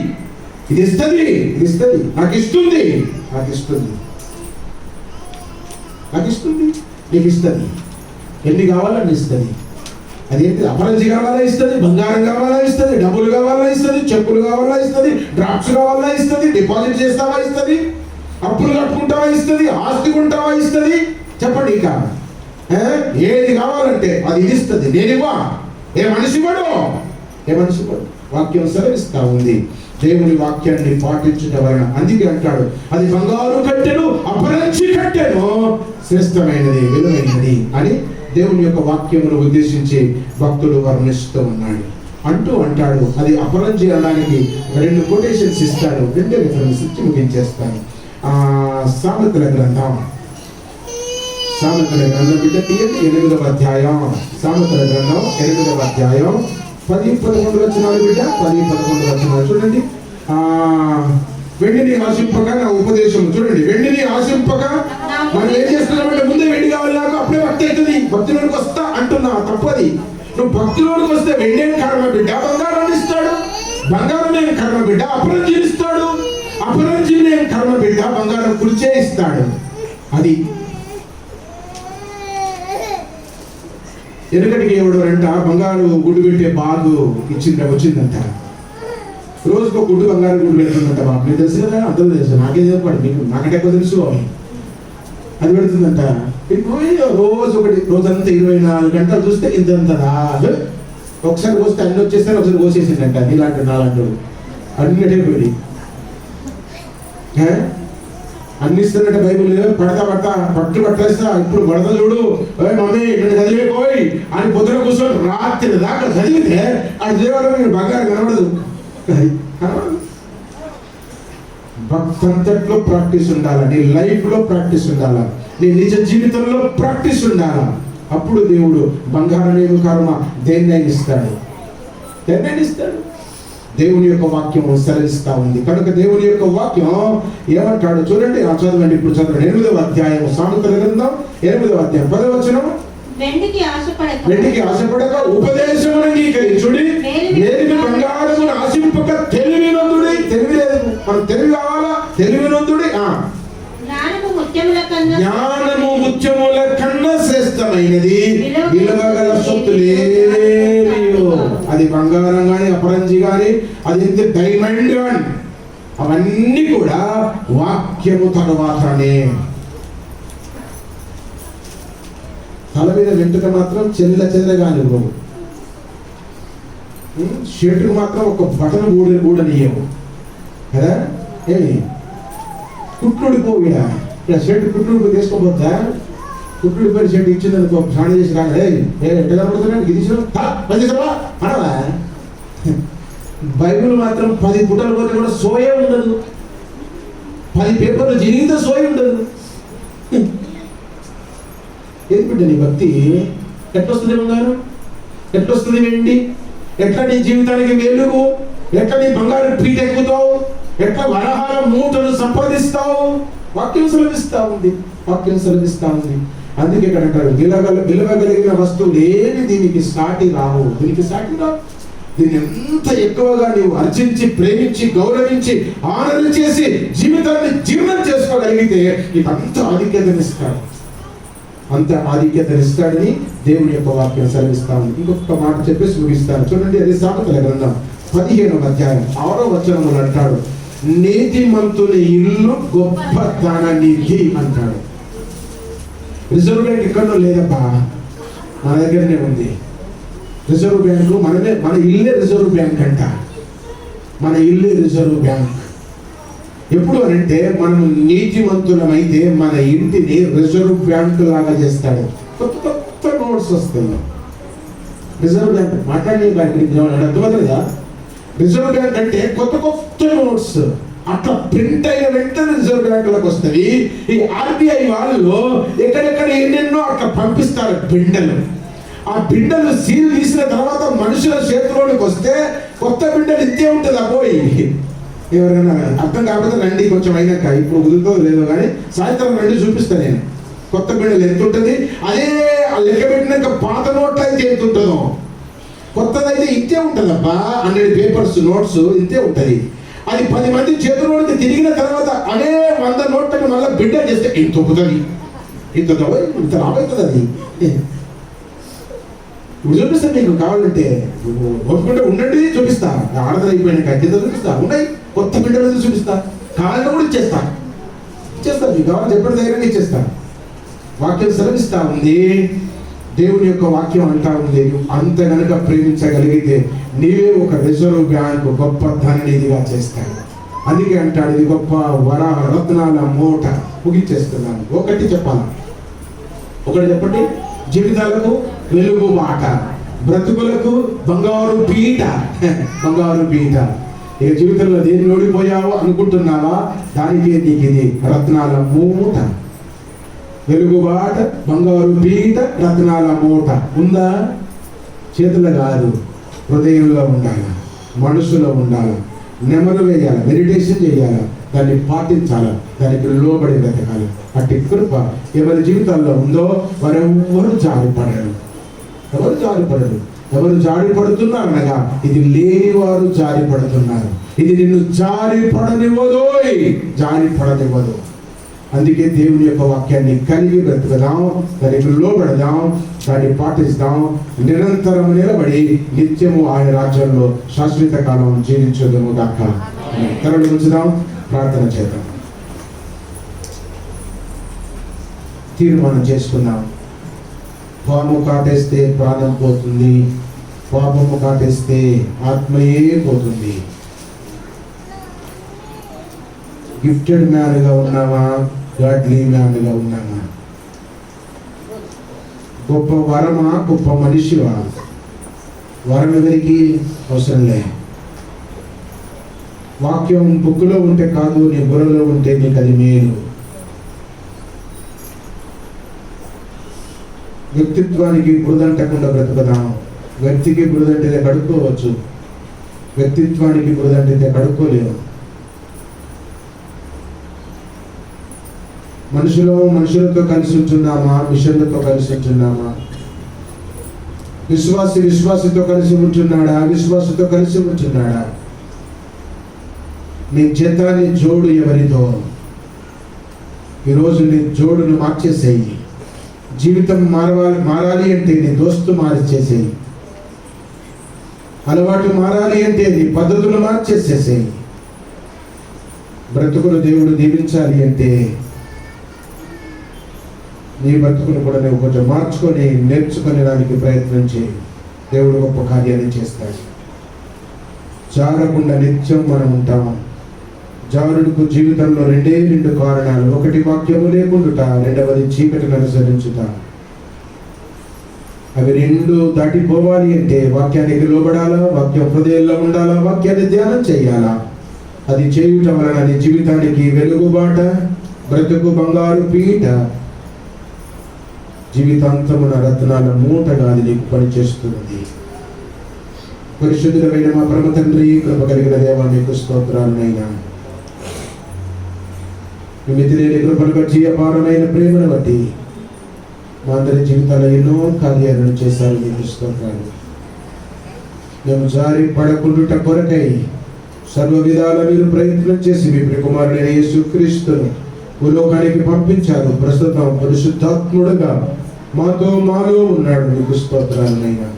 ఇది ఇస్తుంది, ఇది ఇస్తుంది, నాకు ఇస్తుంది, నాకు ఇస్తుంది, నాకు ఇస్తుంది, నీకు ఇస్తుంది. ఎన్ని కావాలని ఇస్తుంది. అదేంటి? అపరంజి కావాలా ఇస్తుంది, బంగారం కావాలా ఇస్తుంది, డబ్బులు కావాలా ఇస్తుంది, చెప్పులు కావాలా ఇస్తుంది, డ్రాప్స్ కావాలా ఇస్తుంది, డిపాజిట్ చేస్తావా ఇస్తుంది, అప్పులు కట్టుకుంటావా ఇస్తుంది, ఆస్తి ఉంటావా ఇస్తుంది. చెప్పండి, ఇక ఏది కావాలంటే అది ఇస్తుంది. నేనివ్వా, ఏ మనిషి పడు, ఏ మనిషి పడు. వాక్యం సెలవిస్తా ఉంది. దేవుని వాక్యాన్ని పాటించడం వలన, అందుకే అంటాడు, అది బంగారు కట్టెను అపరంజి కట్టెను శ్రేష్టమైనది, విలువైనది అని దేవుని యొక్క వాక్యమును ఉద్దేశించి భక్తుడు వర్ణిస్తూ ఉన్నాడు. అంటాడు అది అపరంజి అనడానికి 2 కొటేషన్స్ ఇస్తాడు. 2 రిఫరెన్స్ ఇచ్చి ముగించేస్తాను. సామెతల గ్రంథం, సామెతల గ్రంథం బిడ్డ తీయండి, 8వ అధ్యాయం. సామెతల గ్రంథం 8వ అధ్యాయం 10-11 వచనాలు బిడ్డ, 10-11 వచనాలు చూడండి. వెండిని ఆశింపక నా ఉపదేశం. చూడండి, వెండిని ఆశింపక మనం ఏం చేస్తున్నామంటే, ముందే వెండి కావాలి నాకు, అప్పుడే భక్తి అవుతుంది, భక్తిలోనికి వస్తా అంటున్నా. తప్పది. నువ్వు భక్తిలోనికి వస్తే వెండి ఏం కర్మ బిడ్డ, బంగారాన్ని ఇస్తాడు. బంగారం ఏం కర్మ బిడ్డ, అపరంజిని ఇస్తాడు. అపరంజిని ఏం కర్మ బిడ్డ, బంగారం కురిచే ఇస్తాడు. అది ఎనకటికి ఎవడంట బంగారు గుడ్డు పెట్టే బాగు వచ్చిందంట. రోజుకు గుడ్డు బంగారు గుడ్డు పెడుతుందంట. బాబు నీకు తెలుసు కదా, అందరూ తెలుసు, నాకే చెప్పాడు, మీకు నాకంటే ఎక్కువ తెలుసు. అది పెడుతుందంట. రోజు ఒకటి, రోజంతా 24 గంటలు చూస్తే ఇంతంతదా. ఒకసారి కోస్తే అన్ని వచ్చేస్తే ఒకసారి కోసేసిందంట. నీలాంటి నాలాంటి అన్నిటే పోయి అన్ని ఇస్తున్నట్టు బైబుల్ పట్టు పట్టేస్తా. ఇప్పుడు పడత చూడు, మమ్మీ నేను చదివేపోయి అని పొద్దున కూర్చొని రాత్రి దాకా చదివితే ఆ దేవాలయం మీరు బంగారు కనబడదు. భక్తంతట్లో ప్రాక్టీస్ ఉండాలా, నీ లైఫ్ లో ప్రాక్టీస్ ఉండాలా, నీ నిజ జీవితంలో ప్రాక్టీస్ ఉండాలా. అప్పుడు దేవుడు బంగారం కర్మ దేన్నైనా ఇస్తాడు, దేన్నైనా ఇస్తాడు. దేవుని యొక్క వాక్యం సెలవిస్తా ఉంది. కనుక దేవుని యొక్క వాక్యం ఏమంటాడు చూడండి, చదవండి, ఇప్పుడు చదవండి. 8వ అధ్యాయం సామెతల గ్రంథం 8వ అధ్యాయం 10వ వచనం. వెండికి ఆశపడక ఉపదేశమును అంగీకరించుడి, మేలిమి బంగారమును ఆశింపక తెలివినందుడి. తెలివి లేదు, మనం తెలివి కావాలా? తెలివినందుడి. జ్ఞానము ముత్యముల కన్నా శ్రేష్టమైనది, విలువగల సొత్తులేనియో. అది బంగారం గాని, అపరంజి గాని, అది డైమండ్ గాని, అవన్నీ కూడా వాక్యము తర్వాతనే. తల మీద వెంట్రుక మాత్రం చెల్లగాని నువ్వు షర్టుకు మాత్రం ఒక బటన్ ఊడనియవు కదా. ఏమి కుట్లుడిపోయి షర్ట్ కుట్లుడిపోయి తీసుకోబోద్దా? కుట్లుడిపోయిన షర్ట్ ఇచ్చిందనుకో, స్నానం చేసి రాగా ఎట్లా కనబడుతున్నాడు ఇది అనవా. బైబిల్ మాత్రం 10 పుటలు పోతే కూడా సోయే ఉండదు, 10 పేపర్లు జరిగితే సోయ ఉండదు. ఏది బిడ్డ నీ భక్తి? ఎట్లొస్తుంది బంగారం? ఎట్లొస్తుంది వెండి? ఎట్లా నీ జీవితానికి వెలుగు? ఎట్లా నీ బంగారం పీట ఎక్కుతావు? ఎట్లా వరహాల మూటలు సంపాదిస్తావు? వాక్యం సెలవిస్తా ఉంది, వాక్యం సెలవిస్తా ఉంది. అందుకే ఇక్కడ అంటారు, విలువగలిగిన వస్తువులు ఏమి దీనికి సాటి రావు, దీనికి సాటి రావు. దీన్ని ఎంత ఎక్కువగా నీవు అర్జించి, ప్రేమించి, గౌరవించి, ఆనందం చేసి జీవితాన్ని జీర్ణం చేసుకోగలిగితే ఇదంత ఆధిక్యతనిస్తాడు, అంత ఆధిక్యతనిస్తాడని దేవుని యొక్క వాక్యం సెలవిస్తా ఉంది. ఇంకొక మాట చెప్పేసి ముగిస్తాను చూడండి. అది సామెతల గ్రంథం 15వ అధ్యాయం 6వ వచనములు అంటాడు, నీతిమంతుని ఇల్లు గొప్ప ధన నిధి అంటాడు. రిజర్వ్ బ్యాంక్ ఎక్కడో లేదబ్బా, మన దగ్గరనే ఉంది రిజర్వ్ బ్యాంకు. మన ఇల్లే రిజర్వ్ బ్యాంక్ అంట, మన ఇల్లే రిజర్వ్ బ్యాంక్. ఎప్పుడు అంటే మనం నీతిమంతులమైతే మన ఇంటిని రిజర్వ్ బ్యాంక్ లాగా చేస్తాడు. కొత్త కొత్త నోట్స్ వస్తాయి. రిజర్వ్ బ్యాంక్ మాట్లాడి అర్థమవుతుందా? రిజర్వ్ బ్యాంక్ అంటే కొత్త కొత్త నోట్స్ అట్లా ప్రింట్ అయిన వెంటనే రిజర్వ్ బ్యాంకులకు వస్తుంది. ఈ ఆర్బీఐ వాళ్ళు ఎక్కడెక్కడ ఎన్నెన్నో అట్లా పంపిస్తారు బిండెలు. ఆ బిండెలు సీల్ తీసిన తర్వాత మనుషుల చేతిలోనికి వస్తే కొత్త బిండెలు ఇంతే ఉంటుంది. అపోయి ఎవరైనా అర్థం కాకపోతే రండి, కొంచెం అయినాక, ఇప్పుడు కుదురుతో లేదో కానీ సాయంత్రం రండి చూపిస్తాను నేను. కొత్త బిండెలు ఎంత ఉంటుంది, అదే లెక్క పెట్టినాక పాత నోట్లు అయితే ఎంత ఉంటుందో, కొత్తదైతే ఇంతే ఉంటుందబ్బా. 100 పేపర్స్ నోట్స్ ఇంతే ఉంటుంది. అది 10 మంది చేతుల్లోకి తిరిగిన తర్వాత అదే 100 నోట్లను మళ్ళీ బిడ్డ చేస్తే ఇంత ఒప్పుతుంది, ఇంత రాబోతుంది. అది ఇప్పుడు చూపిస్తాను మీకు కావాలంటే, ఒప్పుకుంటే ఉండండి చూపిస్తా. ఆడదలు అయిపోయినాక కింద చూపిస్తా, ఉన్నాయి కొత్త బిడ్డలు చూపిస్తా, కావాలంటే కూడా ఇచ్చేస్తా మీకు కావాలి చెప్పిన దగ్గర ఇచ్చేస్తా. వాక్యం సెలవిస్తా ఉంది, దేవుని యొక్క వాక్యం అంటా ఉంది, అంత కనుక ప్రేమించగలిగితే నీవే ఒక రిజర్వ్ బ్యాంక్ గొప్ప ధననిధిగా చేస్తాడు. అందుకే అంటాడు, ఇది గొప్ప వర రత్నాల మూట. ముగించేస్తున్నాను. ఒకటి చెప్పాలి, ఒకటి చెప్పండి. జీవితాలకు వెలుగు బాట, బ్రతుకులకు బంగారు పీట. బంగారు పీట. ఇక జీవితంలో దేన్ని ఓడిపోయావో అనుకుంటున్నావా? దానికే నీకు ఇది రత్నాల మూట. వెలుగుబాట, బంగారు పీట, రత్నాల మూట ఉందా? చేతుల్లో కాదు, హృదయంలో ఉండాలి, మనసులో ఉండాలి. నెమరు వేయాలి, మెడిటేషన్ చేయాలి, దాన్ని పాటించాలి, దానికి లోబడి బ్రతకాలి. అట్టి కృప ఎవరి జీవితాల్లో ఉందో వారెవ్వరు జారిపడరు. ఎవరు జారిపడుతున్నారు అనగా ఇది లేని వారు జారిపడుతున్నారు. ఇది నిన్ను జారిపడనివ్వదు. అందుకే దేవుని యొక్క వాక్యాన్ని కలిగి బ్రతుకుదాం, దానికి లోబడదాం, దాన్ని పాటిస్తాం, నిరంతరం నిలబడి నిత్యము ఆయన రాజ్యంలో శాశ్వత కాలం జీవించదుము గాక. తరలి ఉంచుదాం, ప్రార్థన చేద్దాం, తీర్మానం చేసుకుందాం. పాము కాటేస్తే ప్రాణం పోతుంది, పాపము కాటేస్తే ఆత్మయే పోతుంది. గిఫ్టెడ్ మ్యాన్గా ఉన్నామా, గాడ్లీ మ్యాన్గా ఉన్నామా? గొప్ప వరమా, గొప్ప మనిషివా? వరం ఎవరికి అవసరం లే. వాక్యం బుక్కులో ఉంటే కాదు, నీ బుర్రలో ఉంటే నీకు అది మేలు. వ్యక్తిత్వానికి బురదంటకుండా బ్రతుకుదాం. వ్యక్తికి బురదంటే కడుక్కోవచ్చు, వ్యక్తిత్వానికి బురదంటే కడుక్కోలేము. మనుషులతో కలిసి ఉంటున్నామా, మిషన్లతో కలిసి ఉంటున్నామా? విశ్వాసితో కలిసి ఉంటున్నాడా, అవిశ్వాసతో కలిసి ఉంటున్నాడా? నీ జత, నీ జోడు ఎవరితో? ఈరోజు నీ జోడును మార్చేసేయి. జీవితం మారాలి అంటే నీ దోస్తు మార్చేసేయి. అలవాటు మారాలి అంటే నీ పద్ధతులు మార్చేసేసేయి. బ్రతుకును దేవుడు దీవించాలి అంటే నీ బ్రతుకును కూడా నువ్వు కొంచెం మార్చుకొని నేర్చుకునే దానికి ప్రయత్నం చేయి. దేవుడు గొప్ప కార్యాన్ని చేస్తాడు. జారకుండా నిత్యం మనం ఉంటాం. జారుడుకు జీవితంలో రెండు కారణాలు. ఒకటి వాక్యము లేకుండుట, రెండవది చీకటిని అనుసరించుట. అవి రెండు దాటిపోవాలి అంటే వాక్యానికి లోబడాలా, వాక్యం హృదయంలో ఉండాలా, వాక్యాన్ని ధ్యానం చేయాలా. అది చేయుట వలన నీ జీవితానికి వెలుగుబాట, బ్రతుకు బంగారు పీట, జీవితాంతమున రత్నాల మూటగా అది నీకు పనిచేస్తున్నది. పరిశుద్ధులైన మా పరమ తండ్రి, కృప కలిగిన దేవా, నీకు స్తోత్రాలనైనా. మీ మితిలేని కృపను బట్టి, అపారమైన ప్రేమను బట్టి మా అందరి జీవితాల్లో ఎన్నో కార్యాలను చేశారు. నీకు స్తోత్రాలు. మేము జారి పడకుండుట కొరకై సర్వ విధాల మీరు ప్రయత్నం చేసి మీ కుమారుడైన యేసుక్రీస్తును భూలోకానికి పంపించారు. ప్రస్తుతం పరిశుద్ధాత్ముడుగా మాలో ఉన్నాడు. మీకు స్తోత్రాలనైనా.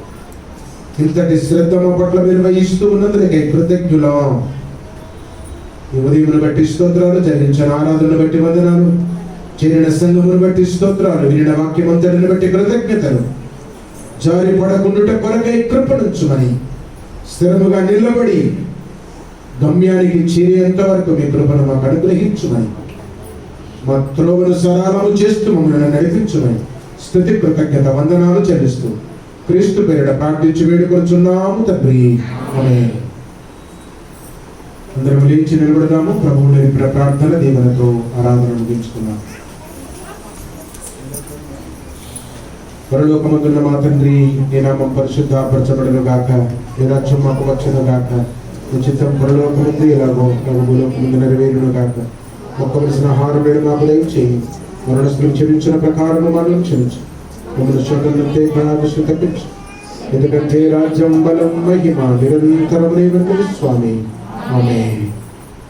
ఇంతటి శ్రద్ధ మా పట్ల మీరు వహిస్తూ ఉన్నందుకై కృతజ్ఞులం. ఈ ఉదయమును బట్టి స్తోత్రాలు, జరిగించిన ఆరాధనను బట్టి వందనాలు, చేరిన సంఘమును బట్టి స్తోత్రాలు, వినిన వాక్యమంతటిని బట్టి కృతజ్ఞతలు. జారి పడకుండుట కొరకై కృపణించుమని, స్థిరముగా నిలబడి గమ్యానికి చేరేంత వరకు మీ కృపను మాకు అనుగ్రహించుమని, మా త్రోవను సరళము చేస్తూ మమ్మల్ని నడిపించుమని స్తుతి కృతజ్ఞత వందనాలు చెల్లిస్తూ క్రీస్తు పేరిట ప్రార్థించి వేడుకొంచున్నాము తండ్రి. ఆమేన్. అందరం లేచి నిలబడదాము. ప్రభువు నేర్పిన ప్రార్థన దీవెనతో ఆరాధన ముగించుకున్నాం. పరలోకమందున్న మా తండ్రి, నీ నామం పరిశుద్ధపరచబడును గాక, నీ రాజ్యం మాకు వచ్చును గాక, నీ చిత్తం పరలోకముందు ఎలాగో భూలోకముందు నెరవేరును గాక. మొక్కవలసిన ఆహారం వేడు మాకు దయచేయి. మరణస్తులు క్షమించిన ప్రకారం మనం క్షమించు. మమ్మల్ని శోధనలు తప్పించు. ఎందుకంటే రాజ్యం, బలం, మహిమ నిరంతరము నీవే స్వామి. ఆమేన్.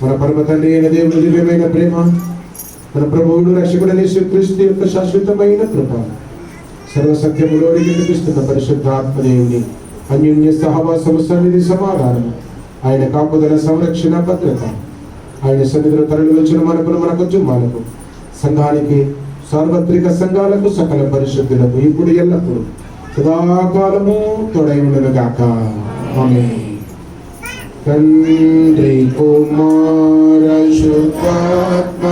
మన పరమ తండ్రి అయిన దేవుని దివ్యమైన ప్రేమ, మన ప్రభువుడు రక్షకుడైన యేసుక్రీస్తు యొక్క శాశ్వతమైన కృప, సర్వసత్యములోనికి నడిపిస్తున్న పరిశుద్ధ ఆత్మదేవుని అన్యోన్య సహవాసము, సన్నిధి, సమాధానము, ఆయన కాపుదల, సంరక్షణ, భద్రత, ఆయన సన్నిధిలో తరలి వచ్చిన మనకు, మన కుటుంబాలకు, సంఘానికి, సార్వత్రిక సంఘాలకు, సకల పరిశుద్ధులకు ఇప్పుడు ఎల్లప్పుడు సదాకాలము తోడై ఉండును గాక. ఆమేన్. తండ్రి, కుమార, శుద్ధాత్మ